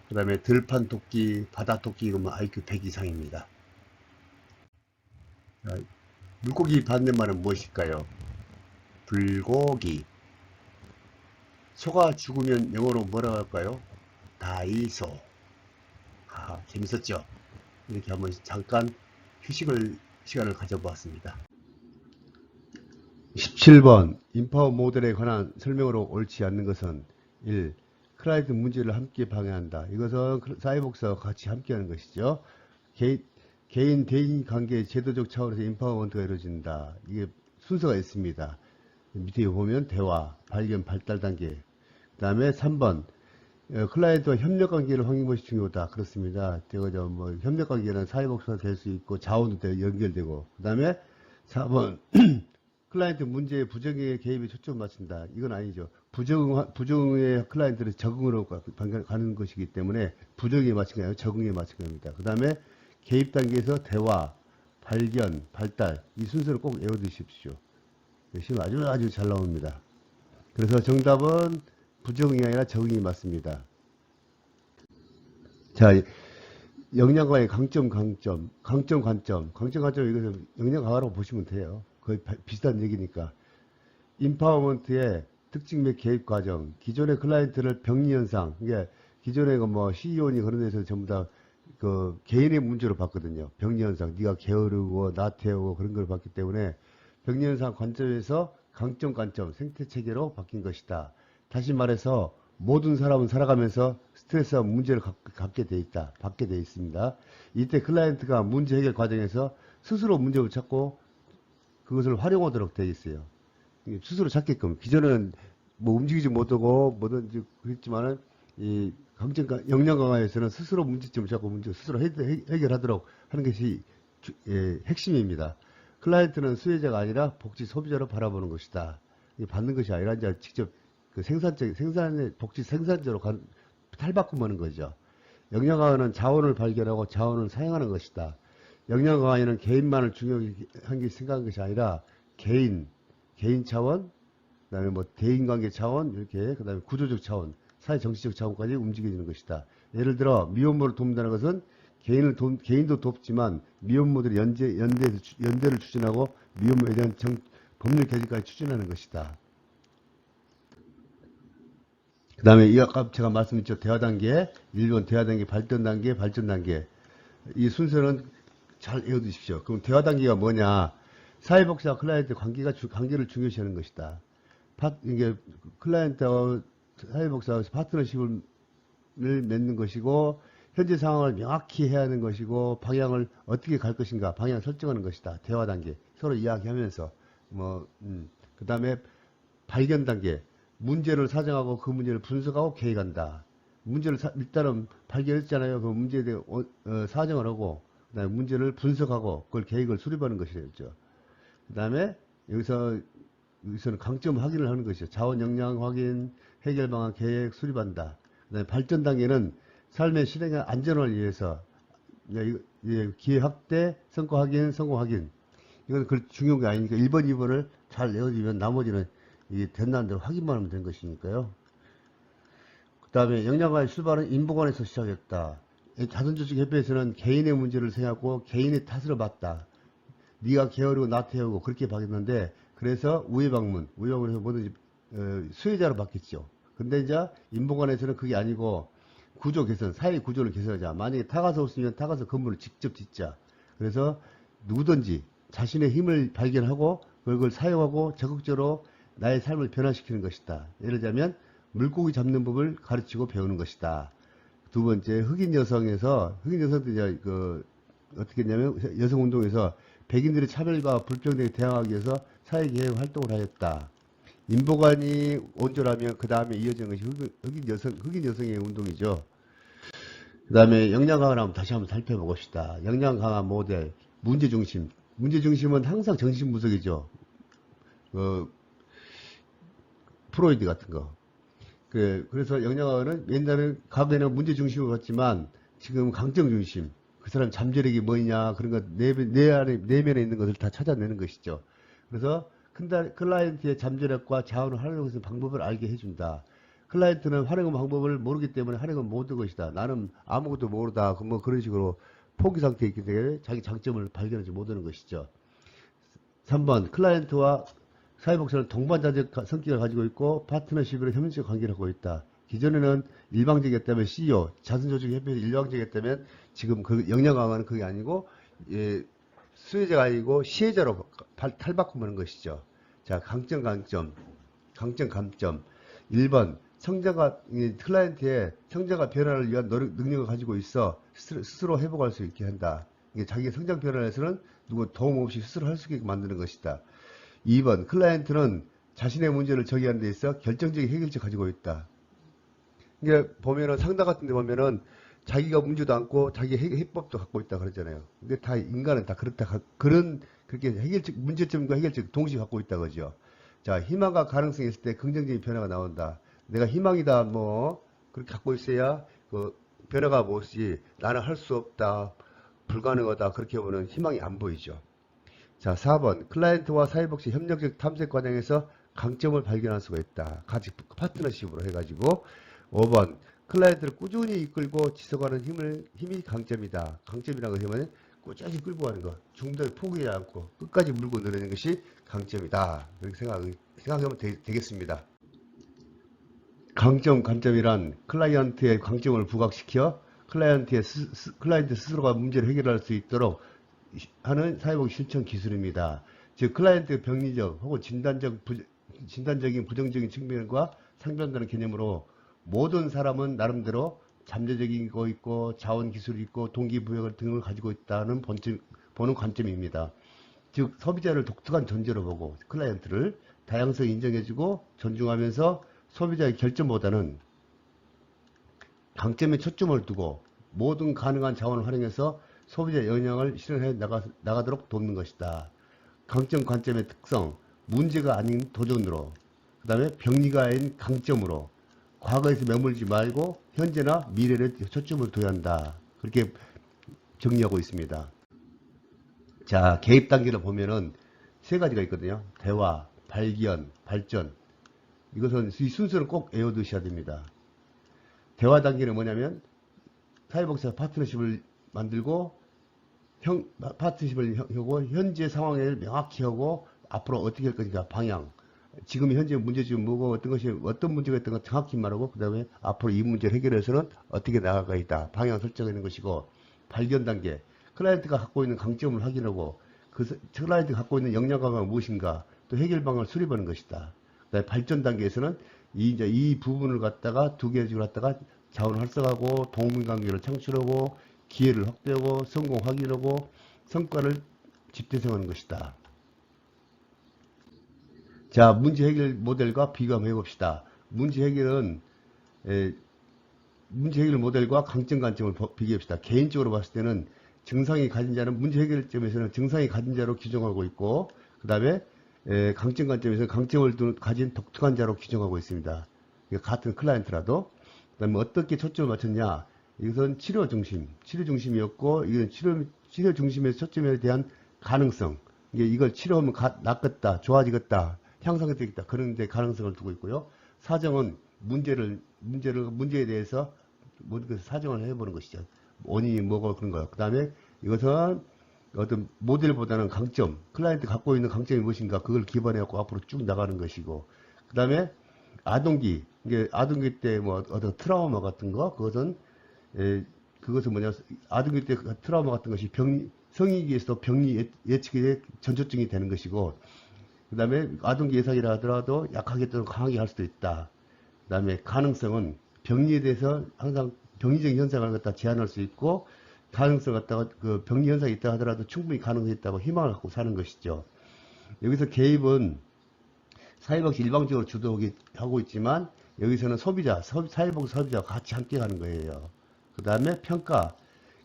그 다음에 들판 토끼, 바다 토끼 이건 IQ 100 이상입니다. 자, 물고기 반대말은 무엇일까요? 불고기. 소가 죽으면 영어로 뭐라고 할까요? 다이소. 재밌었죠? 이렇게 한번 잠깐 시간을 가져보았습니다. 17번 인파워 모델에 관한 설명으로 옳지 않는 것은 1. 클라이언트 문제를 함께 방해한다. 이것은 사회복사와 같이 함께하는 것이죠. 개인 대인 관계 제도적 차원에서 인파워먼트가 이루어진다. 이게 순서가 있습니다. 밑에 보면 대화, 발견, 발달 단계. 그 다음에 3번 클라이언트와 협력 관계를 확인하는 것이 중요하다. 그렇습니다. 뭐 협력 관계는 사회복사가 될 수 있고 자원도 연결되고. 그 다음에 4번 클라이언트 문제의 부정의 개입에 초점을 맞춘다. 이건 아니죠. 부정의 클라이언트는 적응으로 가는 것이기 때문에 부정에 맞춘 게 아니라 적응에 맞춘 겁니다. 그 다음에 개입 단계에서 대화, 발견, 발달 이 순서를 꼭 외워두십시오. 시험 아주 잘 나옵니다. 그래서 정답은 부정이 아니라 적응이 맞습니다. 자, 역량과의 강점, 관점. 이것을 역량 강화라고 보시면 돼요. 거의 비슷한 얘기니까. 인파워먼트의 특징 및 개입 과정. 기존의 클라이언트를 병리현상. 이게 기존에 뭐 CEO니 그런 데서 전부 다 그 개인의 문제로 봤거든요. 병리현상. 네가 게으르고 나태하고 그런 걸 봤기 때문에 병리현상 관점에서 강점, 관점, 생태체계로 바뀐 것이다. 다시 말해서 모든 사람은 살아가면서 스트레스와 문제를 갖게 돼 있다. 받게 돼 있습니다. 이때 클라이언트가 문제 해결 과정에서 스스로 문제를 찾고 그것을 활용하도록 되어 있어요. 스스로 찾게끔. 기존에는 뭐 움직이지 못하고 뭐든지 그랬지만은 이 역량 강화에서는 스스로 문제점을 찾고 문제 스스로 해결하도록 하는 것이 핵심입니다. 클라이언트는 수혜자가 아니라 복지 소비자로 바라보는 것이다. 받는 것이 아니라 이제 직접 그 복지 생산자로 탈바꿈하는 거죠. 역량 강화는 자원을 발견하고 자원을 사용하는 것이다. 역량 강화에는 개인만을 중요하게 생각하는 것이 아니라 개인 차원, 그다음에 뭐 대인관계 차원 이렇게 그다음에 구조적 차원, 사회 정치적 차원까지 움직여지는 것이다. 예를 들어 미혼모를 돕는다는 것은 개인도 돕지만 미혼모들이 연대를 추진하고 미혼모에 대한 법률 개정까지 추진하는 것이다. 그 다음에 아까 제가 말씀드렸죠. 대화 단계, 1번 대화 단계, 발전 단계. 이 순서는 잘 외워두십시오. 그럼 대화 단계가 뭐냐? 사회복지와 클라이언트 관계를 중요시하는 것이다. 이게 클라이언트와 사회복지와 파트너십을 맺는 것이고, 현재 상황을 명확히 해야 하는 것이고, 방향을 어떻게 갈 것인가, 방향을 설정하는 것이다. 대화 단계. 서로 이야기하면서. 그 다음에 발견 단계. 문제를 사정하고 그 문제를 분석하고 계획한다. 문제를 일단은 발견했잖아요. 그 문제에 대해 사정을 하고, 그 다음에 문제를 분석하고, 그걸 계획을 수립하는 것이죠. 그 다음에 여기서는 강점 확인을 하는 것이죠. 자원 역량 확인, 해결 방안 계획 수립한다. 그 다음에 발전 단계는 삶의 실행의 안전을 위해서 기회 확대, 성과 확인, 성공 확인. 이건 그 중요한 게 아니니까 1번, 2번을 잘 내어주면 나머지는 이게 된다는 대로 확인만 하면 된 것이니까요. 그 다음에 역량과의 출발은 인보관에서 시작했다. 자선조직협회에서는 개인의 문제를 생각하고 개인의 탓으로 봤다. 네가 게으르고 나태하고 그렇게 봤는데 그래서 우회방문에서 뭐든지 수혜자로 바뀌었죠. 근데 이제 인보관에서는 그게 아니고 구조 개선, 사회 구조를 개선하자. 만약에 타가서 없으면 타가서 건물을 직접 짓자. 그래서 누구든지 자신의 힘을 발견하고 그걸 사용하고 적극적으로 나의 삶을 변화시키는 것이다. 예를 들자면 물고기 잡는 법을 가르치고 배우는 것이다. 두 번째, 흑인 여성도 이제 어떻게 했냐면 여성운동에서 백인들의 차별과 불평등에 대항하기 위해서 사회개혁 활동을 하였다. 인보관이 온전하면 그 다음에 이어지는 것이 흑인 여성의 운동이죠. 그 다음에 역량 강화를 한번 다시 한번 살펴봅시다. 역량 강화 모델, 문제중심. 문제중심은 항상 정신분석이죠. 프로이드 같은 거. 그래서 역량 강화는 옛날에는 과거에는 문제중심을 봤지만 지금 강점중심. 그 사람 잠재력이 뭐냐 그런 것 내면에 있는 것을 다 찾아내는 것이죠. 그래서 클라이언트의 잠재력과 자원을 활용할 수 있는 방법을 알게 해준다. 클라이언트는 활용 방법을 모르기 때문에 활용은 못할 것이다. 나는 아무것도 모르다. 뭐 그런 식으로 포기 상태에 있기 때문에 자기 장점을 발견하지 못하는 것이죠. 3번 클라이언트와 사회복지는 동반자적 성격을 가지고 있고 파트너십으로 협력적 관계를 하고 있다. 기존에는 일방적이었다면 CEO, 자선조직협회에서 일방적이었다면 지금 그 역량 강화는 그게 아니고 수혜자가 아니고 시혜자로 탈바꿈하는 것이죠. 자, 강점, 강점. 1번 이 클라이언트의 성장과 변화를 위한 능력을 가지고 있어 스스로 회복할 수 있게 한다. 이게 자기의 성장 변화에 서는 누구 도움 없이 스스로 할 수 있게 만드는 것이다. 2번, 클라이언트는 자신의 문제를 정의하는 데 있어 결정적인 해결책을 가지고 있다. 이게 보면은 상담 같은 데 보면은 자기가 문제도 않고 자기 해법도 갖고 있다 그러잖아요. 근데 다 인간은 다 그렇다. 그렇게 문제점과 해결책 동시에 갖고 있다 그죠. 자, 희망과 가능성이 있을 때 긍정적인 변화가 나온다. 내가 희망이다 뭐 그렇게 갖고 있어야 그 변화가 무엇이 나는 할 수 없다. 불가능하다. 그렇게 보면 희망이 안 보이죠. 자, 4번. 클라이언트와 사회복지 협력적 탐색 과정에서 강점을 발견할 수가 있다. 같이 파트너십으로 해가지고. 5번. 클라이언트를 꾸준히 이끌고 지속하는 힘이 강점이다. 강점이라고 하면 꾸준히 끌고 가는 것. 중도에 포기하지 않고 끝까지 물고 늘리는 것이 강점이다. 그렇게 생각하면 되겠습니다. 강점이란 클라이언트의 강점을 부각시켜 클라이언트 스스로가 문제를 해결할 수 있도록 하는 사회복지 실천 기술입니다. 즉 클라이언트 병리적 혹은 진단적인 부정적인 측면과 상반되는 개념으로 모든 사람은 나름대로 잠재적인 거 있고 자원 기술이 있고 동기부여 등을 가지고 있다는 보는 관점입니다. 즉 소비자를 독특한 존재로 보고 클라이언트를 다양성을 인정해주고 존중하면서 소비자의 결정보다는 강점에 초점을 두고 모든 가능한 자원을 활용해서 소비자 영향을 실현해 나가도록 돕는 것이다. 강점 관점의 특성, 문제가 아닌 도전으로, 그 다음에 병리가 아닌 강점으로, 과거에서 머물지 말고 현재나 미래를 초점을 둬야 한다. 그렇게 정리하고 있습니다. 자, 개입 단계를 보면은 세 가지가 있거든요. 대화, 발견, 발전. 이것은 이 순서를 꼭 외워두셔야 됩니다. 대화 단계는 뭐냐면 사회복지사 파트너십을 만들고 파트너십을 하고 현재 상황을 명확히 하고 앞으로 어떻게 할 것인가 방향, 지금 현재 문제점 뭐고 어떤 문제가 있던 거 정확히 말하고 그 다음에 앞으로 이 문제를 해결해서는 어떻게 나아가야 있다 방향 설정하는 것이고, 발견 단계 클라이언트가 갖고 있는 강점을 확인하고 그 클라이언트가 갖고 있는 역량감은 무엇인가 또 해결 방안을 수립하는 것이다. 그다음에 발전 단계에서는 이 부분을 갖다가 두 개를 갖다가 자원을 활성화하고 동문관계를 창출하고 기회를 확대하고 성공 확인하고 성과를 집대성하는 것이다. 자, 문제 해결 모델과 비교해 봅시다. 문제 해결 모델과 강점 관점을 비교합시다. 개인적으로 봤을 때는 증상이 가진 자는 문제 해결점에서는 증상이 가진 자로 규정하고 있고, 그 다음에 강점 관점에서 강점을 가진 독특한 자로 규정하고 있습니다. 같은 클라이언트라도. 그 다음에 어떻게 초점을 맞췄냐. 이것은 치료 중심이었고, 이건 치료 중심의 초점에 대한 가능성. 이걸 치료하면 낫겠다, 좋아지겠다, 향상되겠다. 그런 데 가능성을 두고 있고요. 사정은 문제에 대해서 모든 것을 사정을 해보는 것이죠. 원인이 뭐고 그런 거요. 그 다음에 이것은 어떤 모델보다는 강점, 클라이언트 갖고 있는 강점이 무엇인가 그걸 기반해갖고 앞으로 쭉 나가는 것이고, 그 다음에 아동기, 아동기 때 뭐 어떤 트라우마 같은 거, 그것은 뭐냐, 아동기 때 트라우마 같은 것이 성인기에서 병리 예측의 전초증이 되는 것이고, 그 다음에 아동기 예상이라 하더라도 약하게 또는 강하게 할 수도 있다. 그 다음에 가능성은 병리에 대해서 항상 병리적인 현상을 갖다 제한할 수 있고, 가능성 갖다가 그 병리 현상이 있다 하더라도 충분히 가능했다고 희망을 갖고 사는 것이죠. 여기서 개입은 사회복지 일방적으로 주도하고 있지만 여기서는 사회복지 소비자와 같이 함께 가는 거예요. 그 다음에 평가,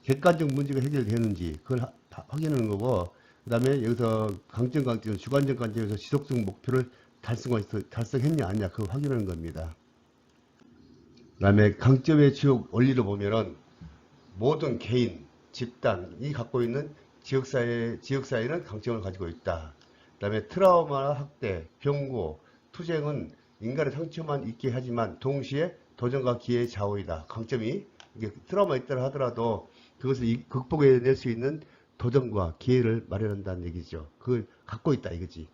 객관적 문제가 해결되는지 그걸 확인하는 거고, 그 다음에 여기서 강점, 주관적 관점에서 지속적 목표를 달성했냐 아니냐 그걸 확인하는 겁니다. 그 다음에 강점의 지역 원리를 보면은 모든 개인, 집단이 갖고 있는 지역사회는 강점을 가지고 있다. 그 다음에 트라우마, 학대, 병고, 투쟁은 인간의 상처만 있게 하지만 동시에 도전과 기회의 자원이다. 강점이 트라우마 있다고 하더라도 그것을 극복해낼 수 있는 도전과 기회를 마련한다는 얘기죠. 그걸 갖고 있다 이거지.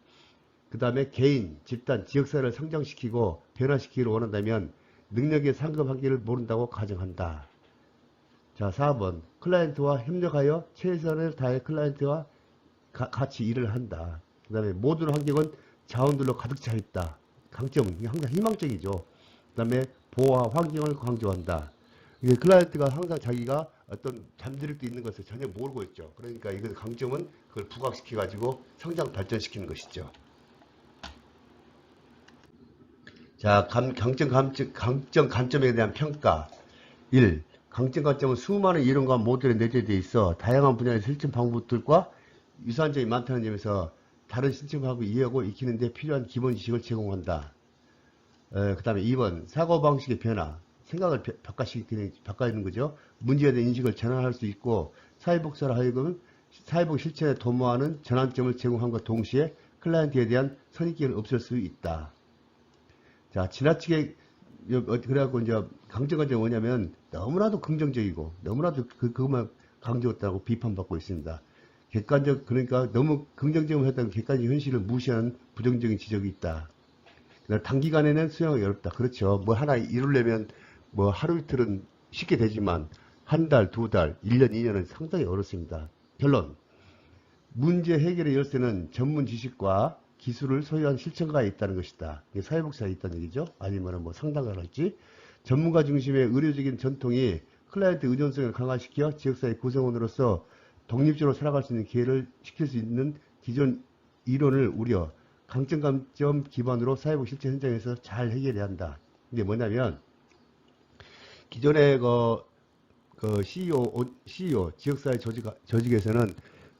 그 다음에 개인, 집단, 지역사회를 성장시키고 변화시키기를 원한다면 능력의 상급하기를 모른다고 가정한다. 자, 4번. 클라이언트와 협력하여 최선을 다해 클라이언트와 같이 일을 한다. 그 다음에 모든 환경은 자원들로 가득 차 있다. 강점은 항상 희망적이죠. 그다음에 보호와 환경을 강조한다. 이게 클라이언트가 항상 자기가 어떤 잠재력도 있는 것을 전혀 모르고 있죠. 그러니까 이것 강점은 그걸 부각시켜 가지고 성장 발전시키는 것이죠. 자, 강점, 감점에 대한 평가. 1. 강점, 관점은 수많은 이론과 모델에 내재되어 있어 다양한 분야의 실천 방법들과 유사한 점이 많다는 점에서 다른 실천 방법을 이해하고 익히는 데 필요한 기본 지식을 제공한다. 그 다음에 2번. 사고방식의 변화. 생각을 바꿔주는 거죠. 문제에 대한 인식을 전환할 수 있고 사회복사를 하여금 사회복 실천에 도모하는 전환점을 제공함과 동시에 클라이언트에 대한 선입견을 없앨 수 있다. 자, 지나치게 그래갖고 이제 강조가 뭐냐면 너무나도 긍정적이고 너무나도 그것만 강조했다고 비판받고 있습니다. 객관적 그러니까 너무 긍정적으로 했다는 객관적 현실을 무시하는 부정적인 지적이 있다. 단기간에는 수용하기 어렵다. 그렇죠. 뭐 하나 이루려면 뭐 하루 이틀은 쉽게 되지만 한 달, 두 달, 1년, 2년은 상당히 어렵습니다. 결론. 문제 해결의 열쇠는 전문 지식과 기술을 소유한 실천가에 있다는 것이다. 이게 사회복지사에 있다는 얘기죠. 아니면 뭐 상담가랄지. 전문가 중심의 의료적인 전통이 클라이언트 의존성을 강화시켜 지역사회 구성원으로서 독립적으로 살아갈 수 있는 기회를 시킬 수 있는 기존 이론을 우려, 강점 감점 기반으로 사회복 실천 현장에서 잘 해결해야 한다. 이게 뭐냐면 기존의 CEO 지역사회 조직에서는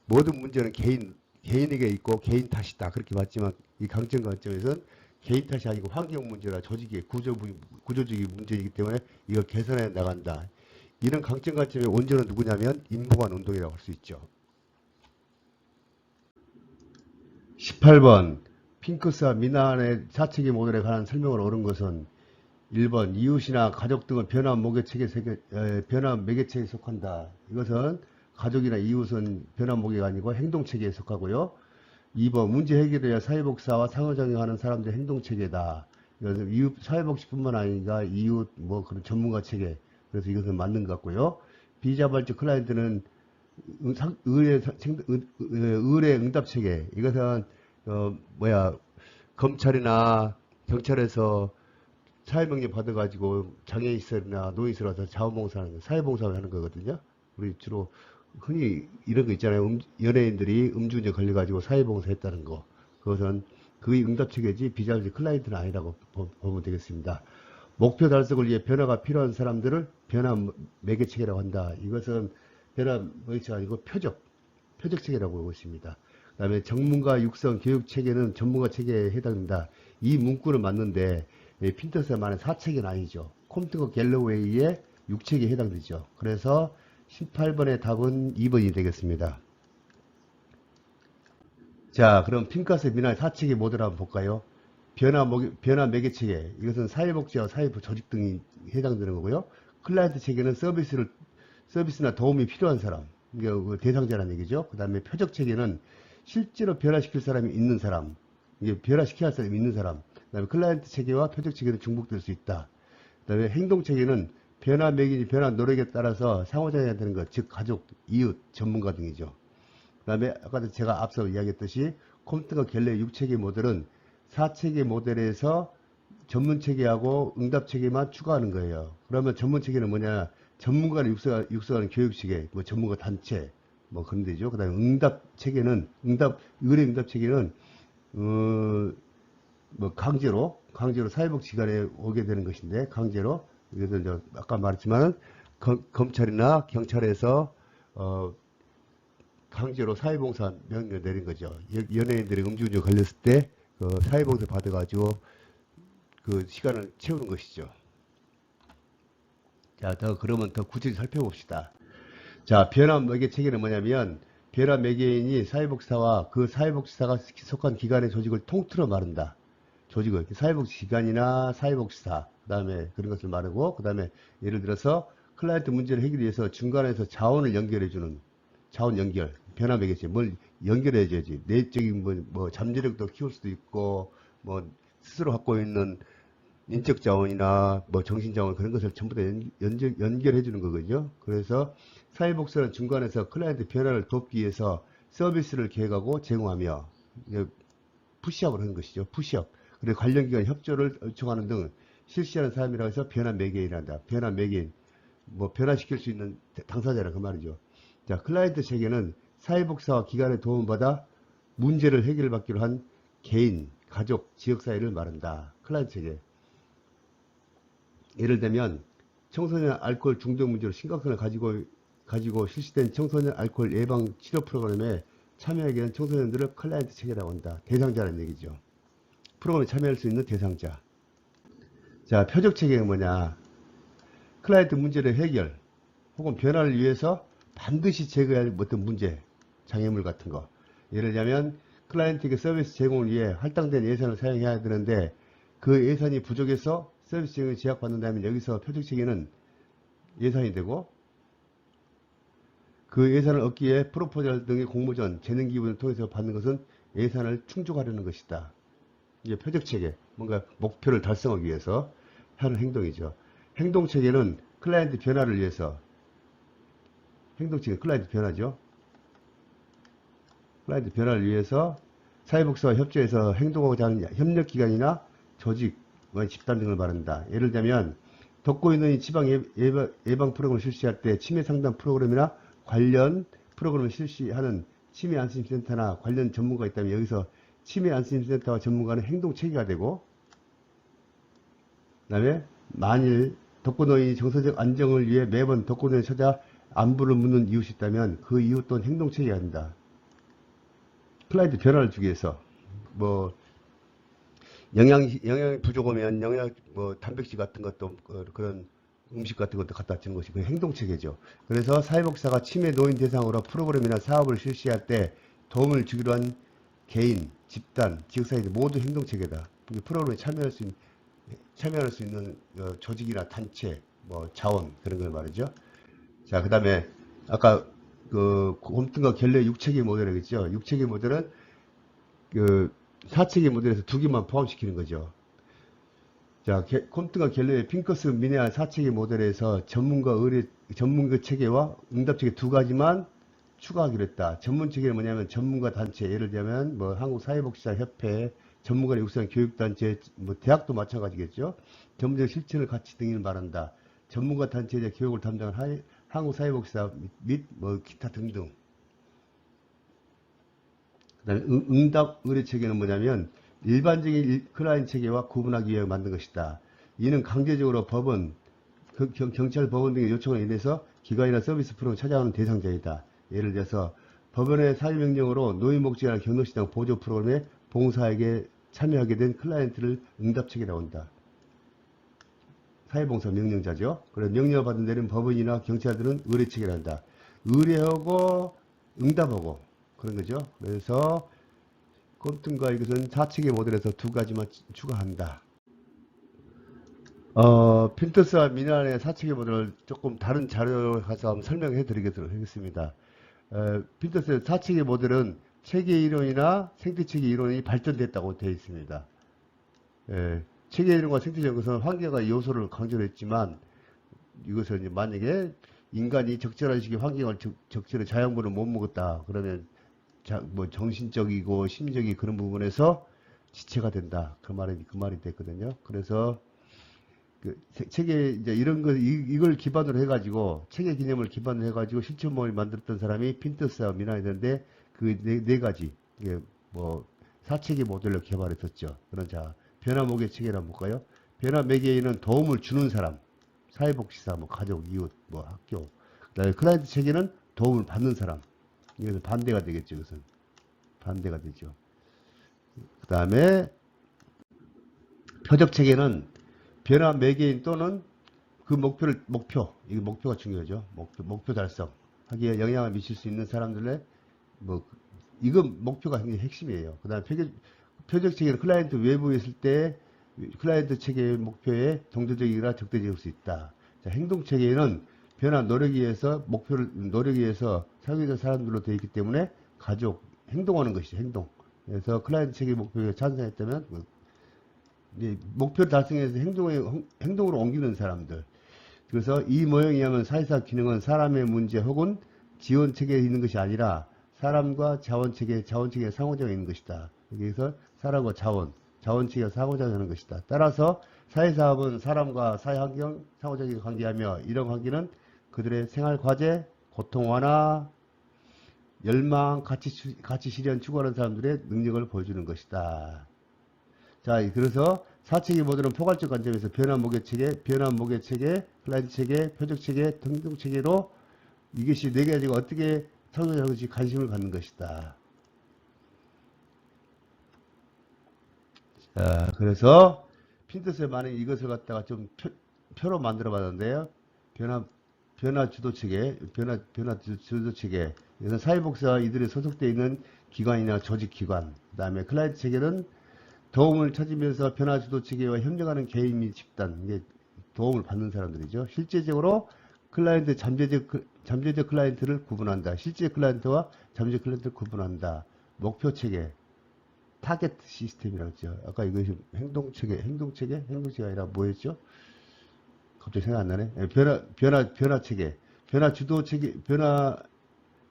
모든 문제는 개인에게 있고 개인 탓이다. 그렇게 봤지만 이 강점 관점에서는 개인 탓이 아니고 환경 문제라 조직의 구조적인 문제이기 때문에 이걸 개선해 나간다. 이런 강점 관점의 원조는 누구냐면 인보관 운동이라고 할 수 있죠. 18번 핑크스와 미나의 사체계 모델에 관한 설명을 옳은 것은 1번 이웃이나 가족 등은 변화 매개체에 속한다. 이것은 가족이나 이웃은 변화 모계가 아니고 행동체계에 속하고요. 2번 문제 해결해야 사회복사와 상호작용하는 사람들의 행동체계다. 이것은 이웃 사회복지뿐만 아니라 이웃 뭐 그런 전문가 체계. 그래서 이것은 맞는 것 같고요. 비자발적 클라이언트는 의뢰 응답 체계. 이것은 검찰이나 경찰에서 사회명령 받아가지고 장애인시설이나 노인시설 와서 자원봉사하는 사회봉사를 하는 거거든요. 우리 주로 흔히 이런 거 있잖아요. 연예인들이 음주운전 걸려가지고 사회봉사 했다는 거. 그것은 그의 응답체계지 비자발적 클라이언트는 아니라고 보면 되겠습니다. 목표 달성을 위해 변화가 필요한 사람들을 변화 매개체계라고 한다. 이것은 변화 매개체가 아니고 표적체계라고 보고 있습니다. 그 다음에 전문가 육성 교육체계는 전문가 체계에 해당된다. 이 문구는 맞는데 핀터스가 말하는 4체계는 아니죠. 콤트과 갤러웨이의 6체계에 해당되죠. 그래서 18번의 답은 2번이 되겠습니다. 자, 그럼 핀터스의 미나의 4체계 모델 한번 볼까요? 변화 매개체계. 이것은 사회복지와 사회부 조직 등이 해당되는 거고요. 클라이언트 체계는 서비스나 도움이 필요한 사람. 이게 대상자라는 얘기죠. 그 다음에 표적 체계는 실제로 변화시킬 사람이 있는 사람. 이게 변화시켜야 할 사람이 있는 사람. 그 다음에 클라이언트 체계와 표적 체계는 중복될 수 있다. 그 다음에 행동 체계는 변화 매기니 변화 노력에 따라서 상호작용해야 되는 것. 즉, 가족, 이웃, 전문가 등이죠. 그 다음에 아까도 제가 앞서 이야기했듯이 콤트가 갤러의 6체계 모델은 4체계 모델에서 전문 체계하고 응답 체계만 추가하는 거예요. 그러면 전문 체계는 뭐냐? 전문가를 육성하는 교육 체계, 뭐 전문가 단체, 뭐 그런 데죠. 그 다음에 의뢰 응답 체계는, 뭐 강제로 사회복지관에 오게 되는 것인데, 강제로, 이것은 이제 아까 말했지만은, 검찰이나 경찰에서, 강제로 사회봉사 명령을 내린 거죠. 연예인들이 음주운전 걸렸을 때, 사회봉사 받아가지고, 그 시간을 채우는 것이죠. 자, 그러면 더 구체적으로 살펴봅시다. 자, 변화 매개 체계는 뭐냐면, 변화 매개인이 사회복지사와 그 사회복지사가 속한 기관의 조직을 통틀어 말한다. 조직을. 사회복지 기관이나 사회복지사, 그 다음에 그런 것을 말하고, 그 다음에 예를 들어서 클라이언트 문제를 해결하기 위해서 중간에서 자원을 연결해주는, 자원 연결, 변화 매개체, 뭘 연결해줘야지. 내적인 뭐 잠재력도 키울 수도 있고, 뭐 스스로 갖고 있는 인적 자원이나 뭐 정신 자원 그런 것을 전부 다 연결해 주는 거거든요. 그래서 사회복지사는 중간에서 클라이언트 변화를 돕기 위해서 서비스를 계획하고 제공하며 푸시업을 하는 것이죠. 푸시업. 그리고 관련 기관 협조를 요청하는 등 실시하는 사람이라고 해서 변환 매개인이란다. 변환 매개인. 뭐 변화시킬 수 있는 당사자라 그 말이죠. 자, 클라이언트 체계는 사회복사와 기관의 도움을 받아 문제를 해결받기로 한 개인, 가족, 지역사회를 말한다. 클라이언트 체계. 예를 들면 청소년 알코올 중독 문제로 심각성을 가지고 실시된 청소년 알코올 예방 치료 프로그램에 참여하게 된 청소년들을 클라이언트 체계라고 한다. 대상자라는 얘기죠. 프로그램에 참여할 수 있는 대상자. 자, 표적 체계가 뭐냐? 클라이언트 문제를 해결 혹은 변화를 위해서 반드시 제거해야 할 어떤 문제, 장애물 같은 거. 예를 들자면 클라이언트에게 서비스 제공을 위해 할당된 예산을 사용해야 되는데 그 예산이 부족해서 서비스 제공을 제약받는다면 여기서 표적 체계는 예산이 되고 그 예산을 얻기 위해 프로포절 등의 공모전, 재능 기부를 통해서 받는 것은 예산을 충족하려는 것이다. 이게 표적 체계, 뭔가 목표를 달성하기 위해서 하는 행동이죠. 행동 체계는 클라이언트 변화를 위해서, 행동 체계 클라이언트 변화죠. 클라이언트 변화를 위해서 사회복지와 협조해서 행동하고자 하는 협력기관이나 조직, 집단 등을 말한다. 예를 들면 독거인원이 지방 예방 프로그램을 실시할 때 치매 상담 프로그램이나 관련 프로그램을 실시하는 치매 안심센터나 관련 전문가가 있다면 여기서 치매 안심센터와 전문가는 행동 체계가 되고, 그 다음에 만일 독거노인이 정서적 안정을 위해 매번 독거노인을 찾아 안부를 묻는 이웃이 있다면 그 이웃 또는 행동 체계가 된다. 클라이언트 변화를 주기 위해서 뭐 영양 부족하면 단백질 같은 것도 그런 음식 같은 것도 갖다 주는 것이 그 행동 체계죠. 그래서 사회복지사가 치매 노인 대상으로 프로그램이나 사업을 실시할 때 도움을 주기로 한 개인, 집단, 지역사회들 모두 행동 체계다. 프로그램에 참여할 수 있는 조직이나 단체, 뭐 자원 그런 걸 말이죠. 자, 그 다음에 아까 그 곰등과 갤러의 6체계 모델이겠죠. 6체계 모델은 그 4체계 모델에서 두 개만 포함시키는 거죠. 자, 콤튼과 갤러의 핑커스 미네알 4체계 모델에서 전문가 체계와 응답 체계 두 가지만 추가하기로 했다. 전문 체계는 뭐냐면 전문가 단체, 예를 들면 뭐 한국사회복지사 협회, 전문가를 육성한 교육단체, 뭐 대학도 마찬가지겠죠. 전문적 실천을 가치 등을 말한다. 전문가 단체에 대한 교육을 담당한 한국사회복지사 및 뭐 기타 등등. 그다음에 응답 의뢰 체계는 뭐냐면 일반적인 클라이언트 체계와 구분하기 위해 만든 것이다. 이는 강제적으로 법원, 경찰, 법원 등의 요청을 인해서 기관이나 서비스 프로그램을 찾아오는 대상자이다. 예를 들어서 법원의 사유명령으로 노인 목적이나 경로시장 보조 프로그램에 봉사에게 참여하게 된 클라이언트를 응답 체계라고 한다. 사회봉사 명령자죠. 그래서 명령을 받은 데는 법원이나 경찰들은 의뢰 체계를 한다. 의뢰하고 응답하고 그런 거죠. 그래서 콤튼과 이것은 4체계 모델에서 두 가지만 추가한다. 핀터스와 미나의 4체계 모델을 조금 다른 자료를 가서 한번 설명해 드리도록 하겠습니다. 핀터스의 4체계 모델은 체계 이론이나 생태체계 이론이 발전됐다고 되어 있습니다. 체계 이론과 생태체계 것은 환경과 요소를 강조했지만 이것은 이제 만약에 인간이 적절한 시기에 환경을 적절히 자연분을 못 먹었다 그러면 뭐 정신적이고 심적이 그런 부분에서 지체가 된다. 그 말이 됐거든요. 그래서 그 체계 이제 이런 거 이걸 기반으로 해가지고 체계 개념을 기반으로 해가지고 실천모임을 만들었던 사람이 핀터스와 미나이던데 그 네 가지 이게 뭐 4체계 모델로 개발했었죠. 그런 자 변화 모계 체계란 볼까요? 변화 매개인은 도움을 주는 사람, 사회복지사, 뭐 가족, 이웃, 뭐 학교. 그다음에 클라이언트 체계는 도움을 받는 사람. 이것은 반대가 되겠죠. 이것은 반대가 되죠. 그 다음에 표적 체계는 변화 매개인 또는 그 이게 목표가 중요하죠. 목표 달성하기에 영향을 미칠 수 있는 사람들의 이건 목표가 굉장히 핵심이에요. 그 다음에 표적 체계는 클라이언트 외부에 있을 때 클라이언트 체계의 목표에 동조적이거나 적대적일 수 있다. 자, 행동 체계는 변화 노력에 의해서 사회적 사람들로 되어 있기 때문에 행동하는 것이죠. 행동. 그래서 클라이언트 체계 목표에 찬성했다면 목표를 달성해서 행동으로 옮기는 사람들. 그래서 이 모형에 의하면 사회사 기능은 사람의 문제 혹은 지원 체계에 있는 것이 아니라 사람과 자원 체계의 상호작용에 있는 것이다. 여기서 사람과 자원체계와 상호작용하는 것이다. 따라서 사회사업은 사람과 사회환경, 상호작용 관계하며 이런 관계는 그들의 생활과제, 고통 완화, 열망, 가치 실현 추구하는 사람들의 능력을 보여주는 것이다. 자, 그래서 사체계 모델은 포괄적 관점에서 변화 모계체계, 클라이언트 체계, 표적 체계, 등등 체계로 이것이 네 가지가 어떻게 상호작용하는 것이 관심을 갖는 것이다. 자, 그래서 핀터스에 많은 이것을 갖다가 좀 표로 만들어 봤는데요. 변화 주도 체계, 변화 주도 체계. 이것은 사회복지와 이들이 소속되어 있는 기관이나 조직 기관. 그 다음에 클라이언트 체계는 도움을 찾으면서 변화 주도 체계와 협력하는 개인 및 집단. 이게 도움을 받는 사람들이죠. 실제적으로 클라이언트, 잠재적 클라이언트를 구분한다. 실제 클라이언트와 잠재적 클라이언트를 구분한다. 목표 체계. 타겟 시스템이라고 했죠. 아까 이것이 행동체계 아니라 뭐였죠? 갑자기 생각 안 나네. 변화체계.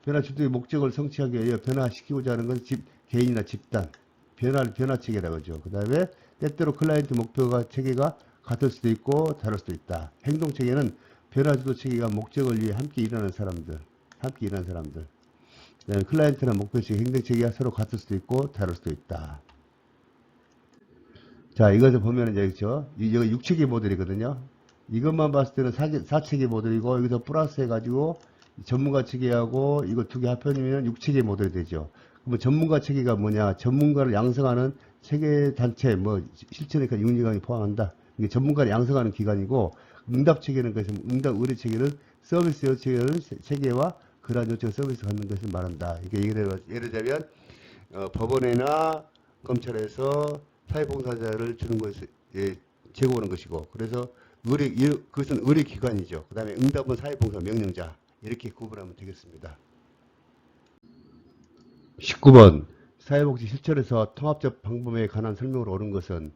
변화주도의 목적을 성취하기 위해 변화시키고자 하는 건 개인이나 집단. 변화체계라고 하죠. 그 다음에 때때로 클라이언트 목표가 체계가 같을 수도 있고 다를 수도 있다. 행동체계는 변화주도체계가 목적을 위해 함께 일하는 사람들. 클라이언트나 목표체계, 행동체계가 서로 같을 수도 있고 다를 수도 있다. 자, 이것을 보면 이제 그렇죠. 이거 6체계 모델이거든요. 이것만 봤을 때는 4체계 모델이고 여기서 플러스 해가지고 전문가 체계하고 이거 두 개 합해주면 6체계 모델이 되죠. 그러면 전문가 체계가 뭐냐? 전문가를 양성하는 체계 단체, 뭐 실천이니까 윤리관이 포함한다. 이게 전문가를 양성하는 기관이고 응답 체계는 응답 의뢰 체계는 서비스 체계와 그러한 요청 서비스 갖는 것을 말한다. 이게 예를 들면 법원이나 검찰에서 사회봉사자를 주는 것을 제공하는 것이고, 그래서 그것은 의뢰기관이죠. 그 다음에 응답은 사회봉사 명령자. 이렇게 구분하면 되겠습니다. 19번 사회복지 실천에서 통합적 방법에 관한 설명으로 옳은 것은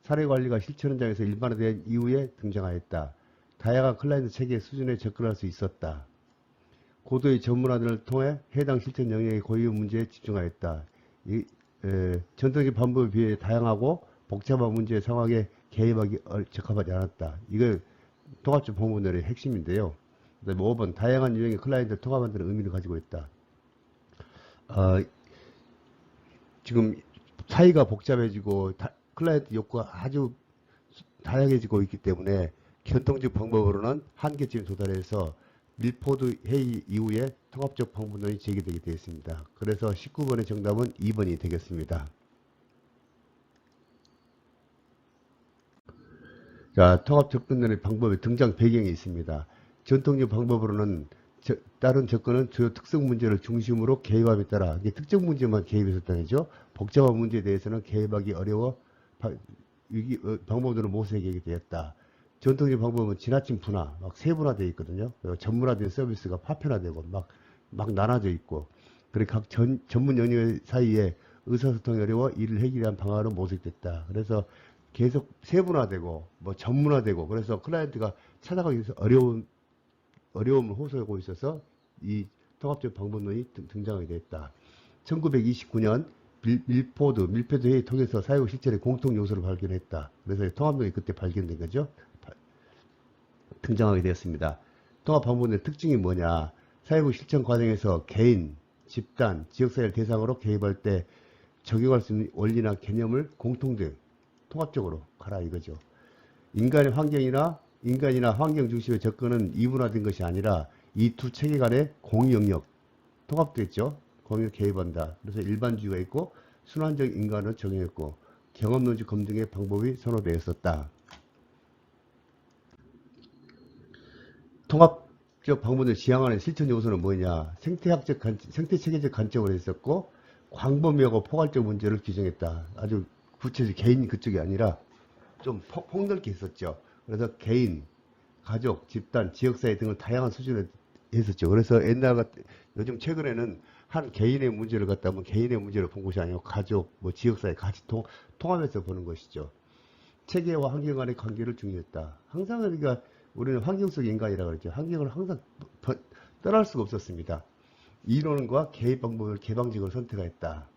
사례관리가 실천 현장에서 일반화된 이후에 등장하였다. 다양한 클라이언트 체계 수준에 접근할 수 있었다. 고도의 전문화를 통해 해당 실천 영역의 고유 문제에 집중하였다. 전통적 방법에 비해 다양하고 복잡한 문제 상황에 개입하기 적합하지 않았다. 이거 통합적 방법론의 핵심인데요. 그다음에 5번 다양한 유형의 클라이언트를 통합한다는 의미를 가지고 있다. 지금 사이가 복잡해지고 클라이언트 욕구가 아주 다양해지고 있기 때문에 전통적 방법으로는 한계점에 도달해서 밀포드 회의 이후에 통합적 방법론이 제기되게 되어 있습니다. 그래서 19번의 정답은 2번이 되겠습니다. 자, 통합 접근론의 방법의 등장 배경이 있습니다. 전통적 방법으로는 다른 접근은 주요 특성 문제를 중심으로 개입함에 따라 이게 특정 문제만 개입했었다는 거죠. 복잡한 문제에 대해서는 개입하기 어려워 방법론을 모색하게 되었다. 전통적 방법은 지나친 분화, 막 세분화되어 있거든요. 전문화된 서비스가 파편화되고 막 나눠져 있고, 그리고 각 전문 영역 사이에 의사소통이 어려워 이를 해결한 방안으로 모색됐다. 그래서 계속 세분화되고 뭐 전문화되고, 그래서 클라이언트가 찾아가기 위해서 어려움을 호소하고 있어서 이 통합적 방법론이 등장하게 됐다. 1929년 밀포드 회의 통해서 사회국 실천의 공통 요소를 발견했다. 그래서 통합론이 그때 발견된 거죠. 등장하게 되었습니다. 통합 방법론의 특징이 뭐냐? 사회국 실천 과정에서 개인, 집단, 지역사회를 대상으로 개입할 때 적용할 수 있는 원리나 개념을 공통된 통합적으로 가라 이거죠. 인간이나 환경 중심의 접근은 이분화된 것이 아니라 이 두 체계 간의 공유 영역, 통합됐죠. 공유 개입한다. 그래서 일반주의가 있고 순환적 인간을 적용했고 경험론적 검증의 방법이 선호되었었다. 통합적 방법을 지향하는 실천 요소는 뭐냐? 생태체계적 관점으로 했었고 광범위하고 포괄적 문제를 규정했다. 아주 구체적 개인 그쪽이 아니라 좀 폭넓게 했었죠. 그래서 개인, 가족, 집단, 지역사회 등을 다양한 수준에 했었죠. 그래서 요즘 최근에는 한 개인의 문제를 갖다 보면 개인의 문제를 본 것이 아니고 가족, 뭐 지역사회 같이 통합해서 보는 것이죠. 체계와 환경 간의 관계를 중요했다. 항상 그러니까 우리는 환경 속 인간이라고 그러죠. 환경을 항상 떠날 수가 없었습니다. 이론과 개입 방법을 개방적으로 선택했다.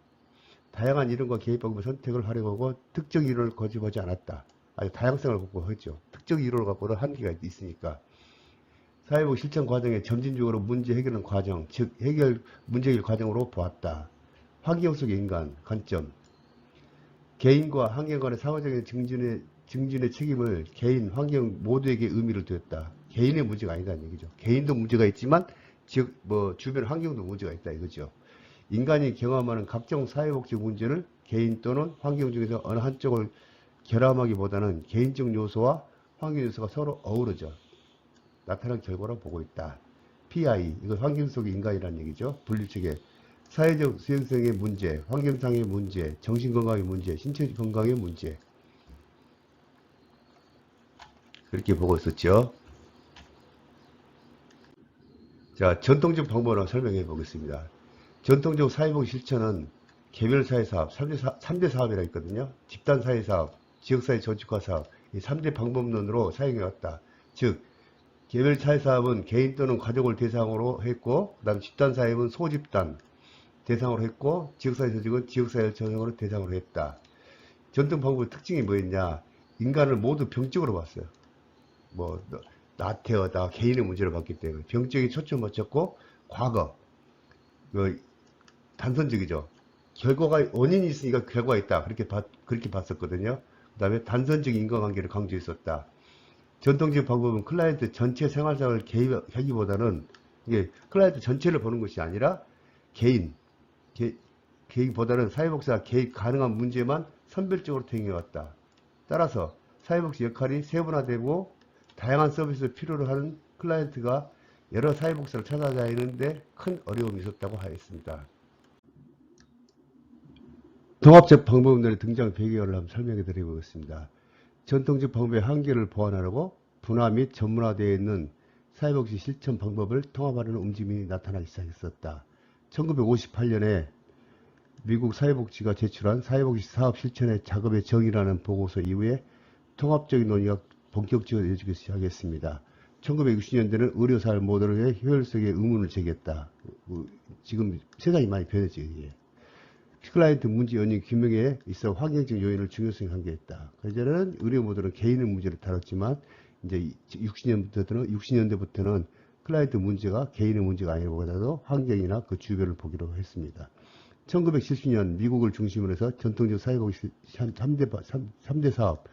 다양한 이론과 개입 방법의 선택을 활용하고 특정 이론을 고집하지 않았다. 아주 다양성을 확보했죠. 특정 이론을 갖고는 한계가 있으니까. 사회복 실천 과정에 점진적으로 문제 해결하는 과정, 즉 문제 해결 과정으로 보았다. 환경 속의 인간 관점. 개인과 환경 간의 상호적인 증진의 책임을 개인, 환경 모두에게 의미를 두었다. 개인의 문제가 아니다는 얘기죠. 개인도 문제가 있지만 주변 환경도 문제가 있다 이거죠. 인간이 경험하는 각종 사회복지 문제를 개인 또는 환경 중에서 어느 한쪽을 결함하기보다는 개인적 요소와 환경 요소가 서로 어우러져 나타난 결과로 보고 있다. PI, 이거 환경 속의 인간이라는 얘기죠. 분류체계. 사회적 수행성의 문제, 환경상의 문제, 정신건강의 문제, 신체 건강의 문제. 그렇게 보고 있었죠. 자, 전통적 방법으로 설명해 보겠습니다. 전통적 사회복 실천은 개별 사회사업, 3대 사업이라 했거든요. 집단 사회사업, 지역사회 조직화 사업, 이 3대 방법론으로 사용해 왔다. 즉, 개별 사회사업은 개인 또는 가족을 대상으로 했고, 그 다음 집단 사업은 소집단 대상으로 했고, 지역사회 조직은 지역사회 전형으로 대상으로 했다. 전통 방법의 특징이 뭐였냐? 인간을 모두 병적으로 봤어요. 나태하다, 개인의 문제를 봤기 때문에 병적인 초점 맞췄고, 과거, 단선적이죠. 결과가 원인이 있으니까 결과가 있다. 그렇게 봤었거든요. 그 다음에 단선적인 인과관계를 강조했었다. 전통적 방법은 클라이언트 전체 생활상을 개입하기보다는 이게 클라이언트 전체를 보는 것이 아니라 개인보다는 사회복지가 개입 가능한 문제만 선별적으로 대응해왔다. 따라서 사회복지 역할이 세분화되고 다양한 서비스를 필요로 하는 클라이언트가 여러 사회복지를 찾아다니는데 큰 어려움이 있었다고 하였습니다. 통합적 방법론의 등장 배경을 한번 설명해 드려보겠습니다. 전통적 방법의 한계를 보완하려고 분화 및 전문화되어 있는 사회복지 실천 방법을 통합하려는 움직임이 나타나기 시작했었다. 1958년에 미국 사회복지가 제출한 사회복지 사업 실천의 작업의 정의라는 보고서 이후에 통합적인 논의가 본격적으로 이어지기 시작했습니다. 1960년대는 의료사회 모델의 효율성에 의문을 제기했다. 지금 세상이 많이 변했죠. 이게. 클라이언트 문제 원인 규명에 있어 환경적 요인을 중요성에 한계했다. 그전에는 의료 모델은 개인의 문제를 다뤘지만 이제 60년대부터는 클라이언트 문제가 개인의 문제가 아니라보다도 환경이나 그 주변을 보기로 했습니다. 1970년 미국을 중심으로 해서 전통적 사회복지 3대 사업,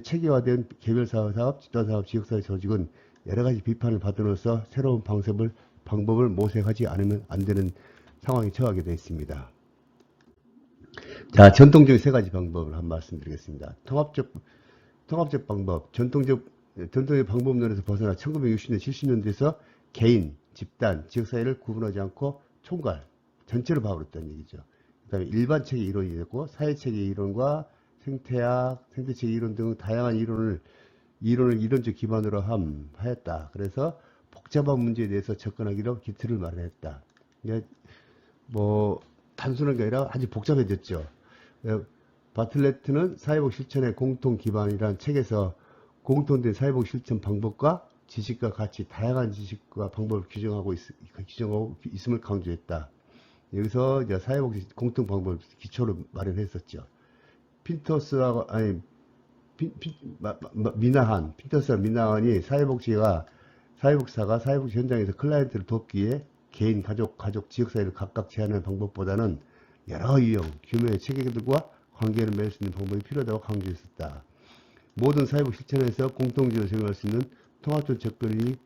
체계화된 개별 사업, 집단 사업, 지역사회 조직은 여러 가지 비판을 받으면서 새로운 방법을 모색하지 않으면 안 되는 상황에 처하게 되어 있습니다. 자, 전통적인 세 가지 방법을 한번 말씀드리겠습니다. 통합적 방법, 전통적 방법론에서 벗어나 1960년, 70년대에서 개인, 집단, 지역사회를 구분하지 않고 총괄, 전체를 봐버렸다는 얘기죠. 그 다음에 일반 체계 이론이 됐고, 사회체계 이론과 생태학, 생태체계 이론 등 다양한 이론을 이론적 기반으로 하였다. 그래서 복잡한 문제에 대해서 접근하기로 기틀을 마련했다. 단순한 게 아니라 아주 복잡해졌죠. 바틀레트는 사회복 실천의 공통 기반이라는 책에서 공통된 사회복 실천 방법과 지식과 같이 다양한 지식과 방법을 규정하고 있음을 강조했다. 여기서 이제 사회복 공통 방법 기초를 마련했었죠. 핀터스와 미나한이 사회복지사가 사회복지 현장에서 클라이언트를 돕기에 개인, 가족, 지역사회를 각각 제한하는 방법보다는 여러 유형, 규모의 체계들과 관계를 맺을 수 있는 방법이 필요하다고 강조했었다. 모든 사회복 실천에서 공통적으로 적용할 수 있는 통합적 접근의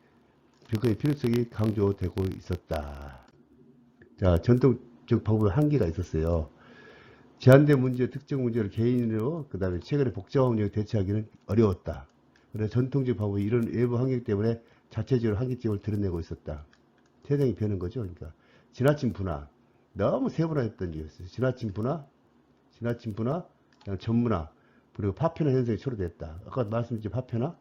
필요성이 강조되고 있었다. 자, 전통적 방법의 한계가 있었어요. 제한된 문제, 특정 문제를 개인으로, 그 다음에 최근의 복잡한 문제를 대처하기는 어려웠다. 그래서 전통적 방법이 이런 외부 환경 때문에 자체적으로 한계점을 드러내고 있었다. 세상이 변한 거죠. 그러니까 지나친 분화, 너무 세분화했던 일이었어요. 지나친 분화, 전문화, 그리고 파편화 현상이 초래됐다. 아까 말씀드린 파편화,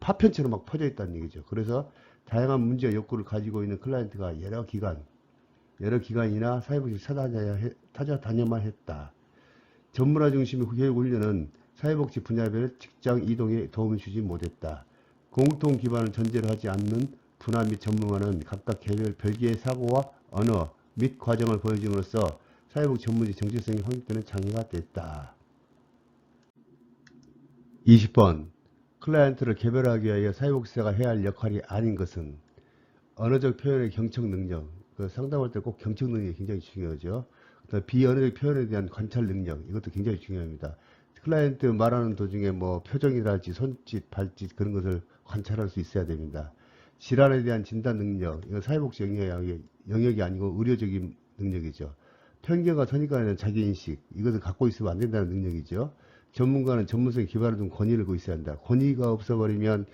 파편처럼 막 퍼져 있다는 얘기죠. 그래서 다양한 문제와 욕구를 가지고 있는 클라이언트가 여러 기관이나 사회복지 찾아다녀만 했다. 전문화 중심의 교육 훈련은 사회복지 분야별 직장 이동에 도움을 주지 못했다. 공통 기반을 전제로 하지 않는 분화 및 전문화는 각각 별개의 사고와 언어 및 과정을 보여줌으로써 사회복 전문지 정체성이 확립되는 장애가 됐다. 20번 클라이언트를 개별하기 위하여 사회복지사가 해야 할 역할이 아닌 것은 언어적 표현의 경청 능력, 상담할 때 꼭 경청 능력이 굉장히 중요하죠. 비언어적 표현에 대한 관찰 능력, 이것도 굉장히 중요합니다. 클라이언트 말하는 도중에 뭐 표정이랄지 손짓, 발짓 그런 것을 관찰할 수 있어야 됩니다. 질환에 대한 진단 능력, 이건 사회복지 영역이 아니고 의료적인 능력이죠. 편견과 선입관에 대한 자기인식, 이것을 갖고 있으면 안 된다는 능력이죠. 전문가는 전문성의 기반을 둔 권위를 갖고 있어야 한다. 권위가 없어버리면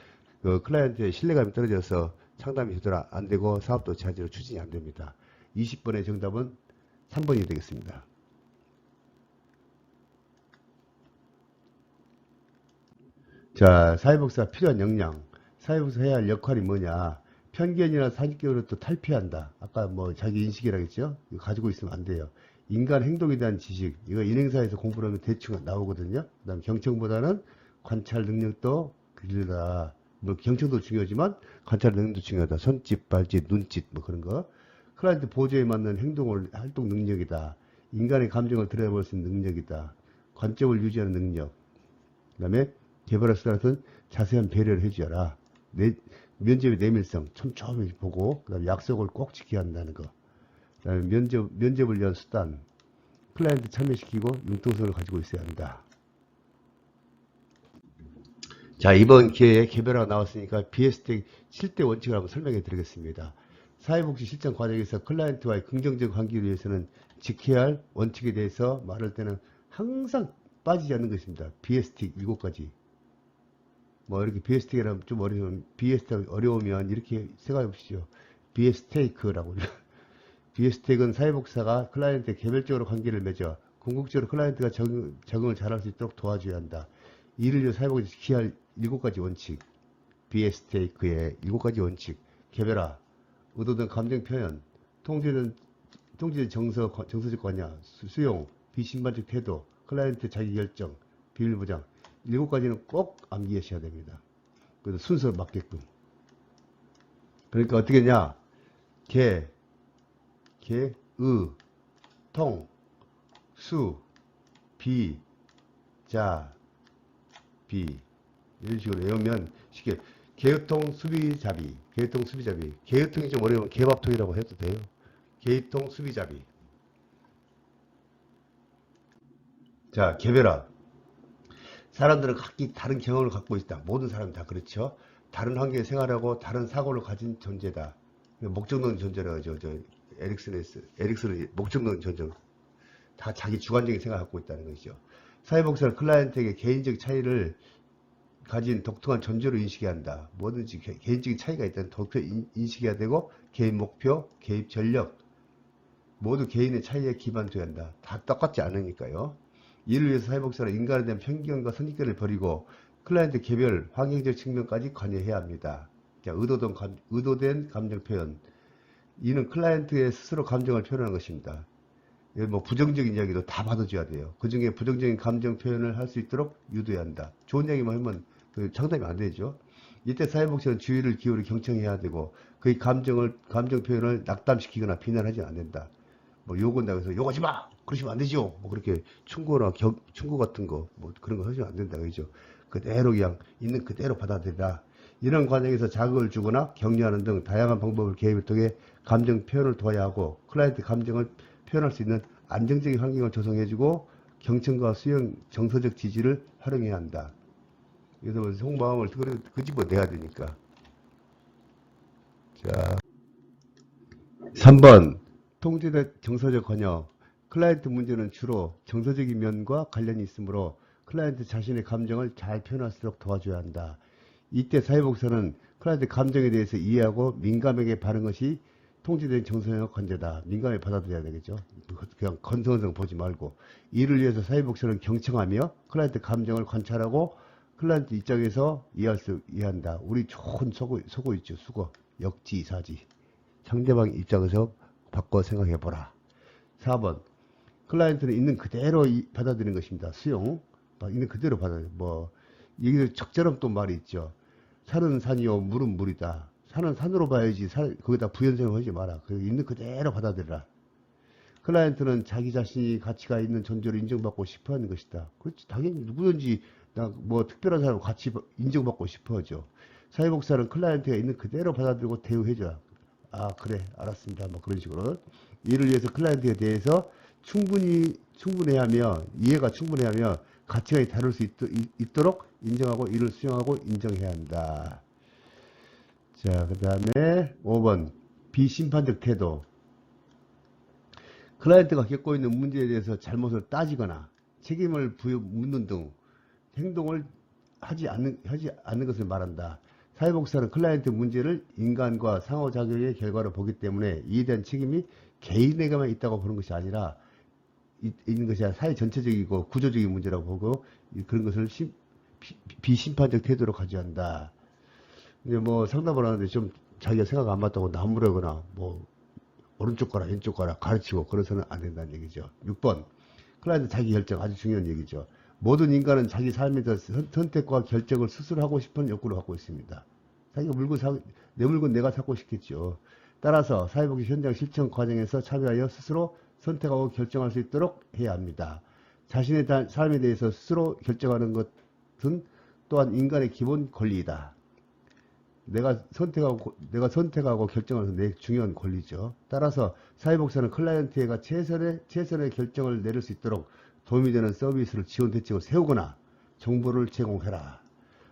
클라이언트의 신뢰감이 떨어져서 상담이 제대로 안 되고 사업도 제대로 추진이 안 됩니다. 20번의 정답은 3번이 되겠습니다. 자, 사회복지사 필요한 역량. 사회복지사 해야 할 역할이 뭐냐. 편견이나 사직교로부터 탈피한다. 아까 뭐 자기 인식이라고 했죠. 이거 가지고 있으면 안 돼요. 인간 행동에 대한 지식. 이거 인행사에서 공부를 하면 대충 나오거든요. 그 다음 경청보다는 관찰 능력도 길다. 뭐 경청도 중요하지만 관찰 능력도 중요하다. 손짓, 발짓, 눈짓 뭐 그런 거. 클라이언트 보조에 맞는 활동 능력이다. 인간의 감정을 들여다볼 수 있는 능력이다. 관점을 유지하는 능력. 그 다음에 개발할 때는 자세한 배려를 해줘라. 면접의 내밀성 촘촘히 보고 그다음에 약속을 꼭 지켜야 한다는 거. 그다음에 면접을 위한 수단. 클라이언트 참여시키고 융통성을 가지고 있어야 한다. 자, 이번 기회에 개별화가 나왔으니까 BST 7대 원칙을 한번 설명해 드리겠습니다. 사회복지 실전 과정에서 클라이언트와의 긍정적 관계를 위해서는 지켜야 할 원칙에 대해서 말할 때는 항상 빠지지 않는 것입니다. BST 7가지. 뭐 이렇게 BST라면 좀 어려우면 BST 어려우면 이렇게 생각해 보시죠. BS테이크라고. BS텍은 사회복지사가 클라이언트에 개별적으로 관계를 맺어 궁극적으로 클라이언트가 적응을 잘할 수 있도록 도와줘야 한다. 이를 위해 사회복지 지켜야 할 7가지 원칙. BS테이크의 7가지 원칙. 개별화, 의도된 감정 표현, 통제된 정서적 관여, 수용, 비신반적 태도, 클라이언트 자기결정, 비밀 보장. 7가지는 꼭 암기하셔야 됩니다. 그래서 순서에 맞게끔. 그러니까 어떻게 했냐? 개, 통, 수, 비, 자, 비. 이런 식으로 외우면 쉽게 개유통, 수비자비. 개유통, 수비자비. 개유통이 좀 어려우면 개밥통이라고 해도 돼요. 개유통, 수비자비. 자, 개별화. 사람들은 각기 다른 경험을 갖고 있다. 모든 사람이 다 그렇죠. 다른 환경에 생활하고 다른 사고를 가진 존재다. 목적론 존재라고 하죠. 에릭슨의 목적론 존재. 다 자기 주관적인 생각을 갖고 있다는 것이죠. 사회복지사는 클라이언트에게 개인적 차이를 가진 독특한 존재로 인식해야 한다. 뭐든지 개인적인 차이가 있다는 독특히 인식해야 되고 개인 목표, 개입 전력 모두 개인의 차이에 기반돼야 한다. 다 똑같지 않으니까요. 이를 위해서 사회복지사는 인간에 대한 편견과 선입견을 버리고 클라이언트 개별 환경적 측면까지 관여해야 합니다. 자, 의도된 감정 표현. 이는 클라이언트의 스스로 감정을 표현하는 것입니다. 뭐 부정적인 이야기도 다 받아줘야 돼요. 그 중에 부정적인 감정 표현을 할 수 있도록 유도해야 한다. 좋은 이야기만 하면 장담이 안 되죠. 이때 사회복지사는 주의를 기울여 경청해야 되고 그의 감정 표현을 낙담시키거나 비난하지 않는다. 뭐 욕한다고 해서 욕하지 마! 그러시면 안 되죠. 뭐 그렇게 충고나 충고 같은 거, 뭐 그런 거 하시면 안 된다. 그죠? 그대로 그냥 있는 그대로 받아들이라. 이런 과정에서 자극을 주거나 격려하는 등 다양한 방법을 개입을 통해 감정 표현을 도와야 하고 클라이언트 감정을 표현할 수 있는 안정적인 환경을 조성해주고 경청과 수용, 정서적 지지를 활용해야 한다. 그래서 속마음을 끄집어내야 되니까. 자, 3번 통제된 정서적 관여. 클라이언트 문제는 주로 정서적인 면과 관련이 있으므로 클라이언트 자신의 감정을 잘 표현할 수 있도록 도와줘야 한다. 이때 사회복지사는 클라이언트 감정에 대해서 이해하고 민감하게 바른 것이 통제된 정서적 관제다. 민감하게 받아들여야 되겠죠. 그냥 건성성 보지 말고. 이를 위해서 사회복지사는 경청하며 클라이언트 감정을 관찰하고 클라이언트 입장에서 이해한다. 우리 좋은 속어 있죠. 수거. 역지사지. 상대방 입장에서 바꿔 생각해보라. 4번. 클라이언트는 있는 그대로 받아들이는 것입니다. 수용. 있는 그대로 받아들여. 이게 적절한 또 말이 있죠. 산은 산이요, 물은 물이다. 산은 산으로 봐야지, 거기다 부연생을 하지 마라. 있는 그대로 받아들여라. 클라이언트는 자기 자신이 가치가 있는 존재로 인정받고 싶어 하는 것이다. 그렇지. 당연히 누구든지 뭐 특별한 사람 같이 인정받고 싶어 하죠. 사회복사는 클라이언트가 있는 그대로 받아들이고 대우해줘. 아, 그래. 알았습니다. 뭐 그런 식으로. 이를 위해서 클라이언트에 대해서 충분해하며, 이해가 충분해하며 가치가 다룰 수 있도록 인정하고 이를 수용하고 인정해야 한다. 자, 그 다음에 5번. 비심판적 태도. 클라이언트가 겪고 있는 문제에 대해서 잘못을 따지거나 책임을 묻는 등 행동을 하지 않는 것을 말한다. 사회복사는 클라이언트 문제를 인간과 상호작용의 결과로 보기 때문에 이에 대한 책임이 개인에게만 있다고 보는 것이 아니라 있는 것이 아니라 사회 전체적이고 구조적인 문제라고 보고 그런 것을 비심판적 태도로 가져야 근데 뭐 상담을 하는데 좀 자기가 생각 안 맞다고 나무라거나 뭐 오른쪽 거라 왼쪽 거라 가르치고 그래서는 안 된다는 얘기죠. 6번. 클라이언트 자기 결정 아주 중요한 얘기죠. 모든 인간은 자기 삶에서 선택과 결정을 스스로 하고 싶은 욕구를 갖고 있습니다. 자기가 내 물건 내가 사고 싶겠죠. 따라서 사회복지 현장 실천 과정에서 참여하여 스스로 선택하고 결정할 수 있도록 해야 합니다. 자신의 삶에 대해서 스스로 결정하는 것은 또한 인간의 기본 권리이다. 내가 선택하고 결정하는 내 중요한 권리죠. 따라서 사회복사는 클라이언트가 최선의 결정을 내릴 수 있도록 도움이 되는 서비스를 지원 대책을 세우거나 정보를 제공해라.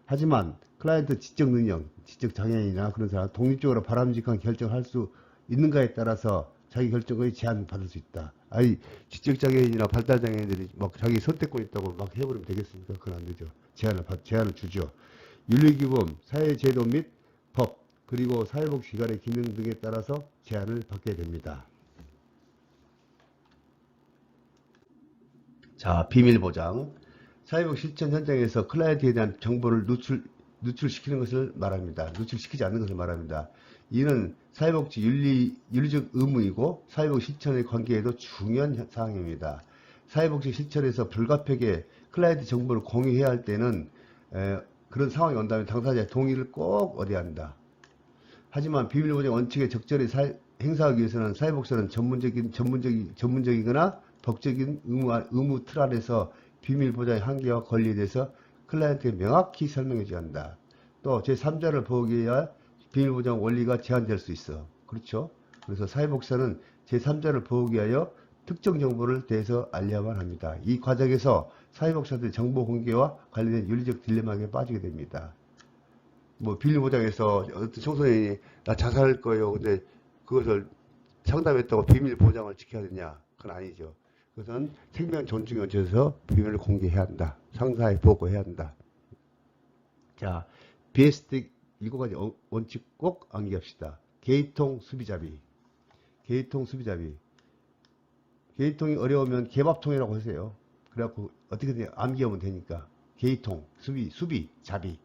하지만 클라이언트 지적 능력, 지적 장애인이나 그런 사람 독립적으로 바람직한 결정을 할 수 있는가에 따라서 자기 결정의 제한받을 수 있다. 아니 지적 장애인이나 발달 장애인들이 막 자기 선택권 있다고 막 해버리면 되겠습니까? 그건 안 되죠. 제한을 주죠. 윤리규범, 사회제도 및 법, 그리고 사회복지기관의 기능 등에 따라서 제한을 받게 됩니다. 자, 비밀보장. 사회복 실천 현장에서 클라이언트에 대한 정보를 누출시키는 것을 말합니다. 누출시키지 않는 것을 말합니다. 이는 사회복지 윤리적 의무이고 사회복 실천의 관계에도 중요한 사항입니다. 사회복지 실천에서 불가피하게 클라이언트 정보를 공유해야 할 때는 그런 상황이 온다면 당사자의 동의를 꼭 얻어야 한다. 하지만 비밀보장 원칙에 적절히 행사하기 위해서는 사회복지는 전문적이거나 법적인 의무 틀 안에서 비밀보장의 한계와 권리에 대해서 클라이언트에 명확히 설명해 줘야 한다. 또 제3자를 보호하기 위해 비밀보장 원리가 제한될 수 있어. 그렇죠? 그래서 사회복지는 제3자를 보호하기 위하여 특정 정보를 대해서 알려야만 합니다. 이 과정에서 사회복지사들의 정보 공개와 관련된 윤리적 딜레마에 빠지게 됩니다. 뭐 비밀보장에서 어떤 청소년이 나 자살할 거예요. 근데 그것을 상담했다고 비밀보장을 지켜야 되냐? 그건 아니죠. 그것은 생명 존중에 얹혀서 비밀을 공개해야 한다. 상사에 보고해야 한다. 자, BSD 7가지 원칙 꼭 암기합시다. 개인통 수비자비. 개인통이 어려우면 개밥통이라고 하세요. 그래갖고 어떻게든 암기하면 되니까. 개인통, 수비, 자비.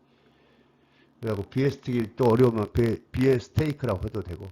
그래갖고 BSD 또 어려우면 BS테이크라고 해도 되고.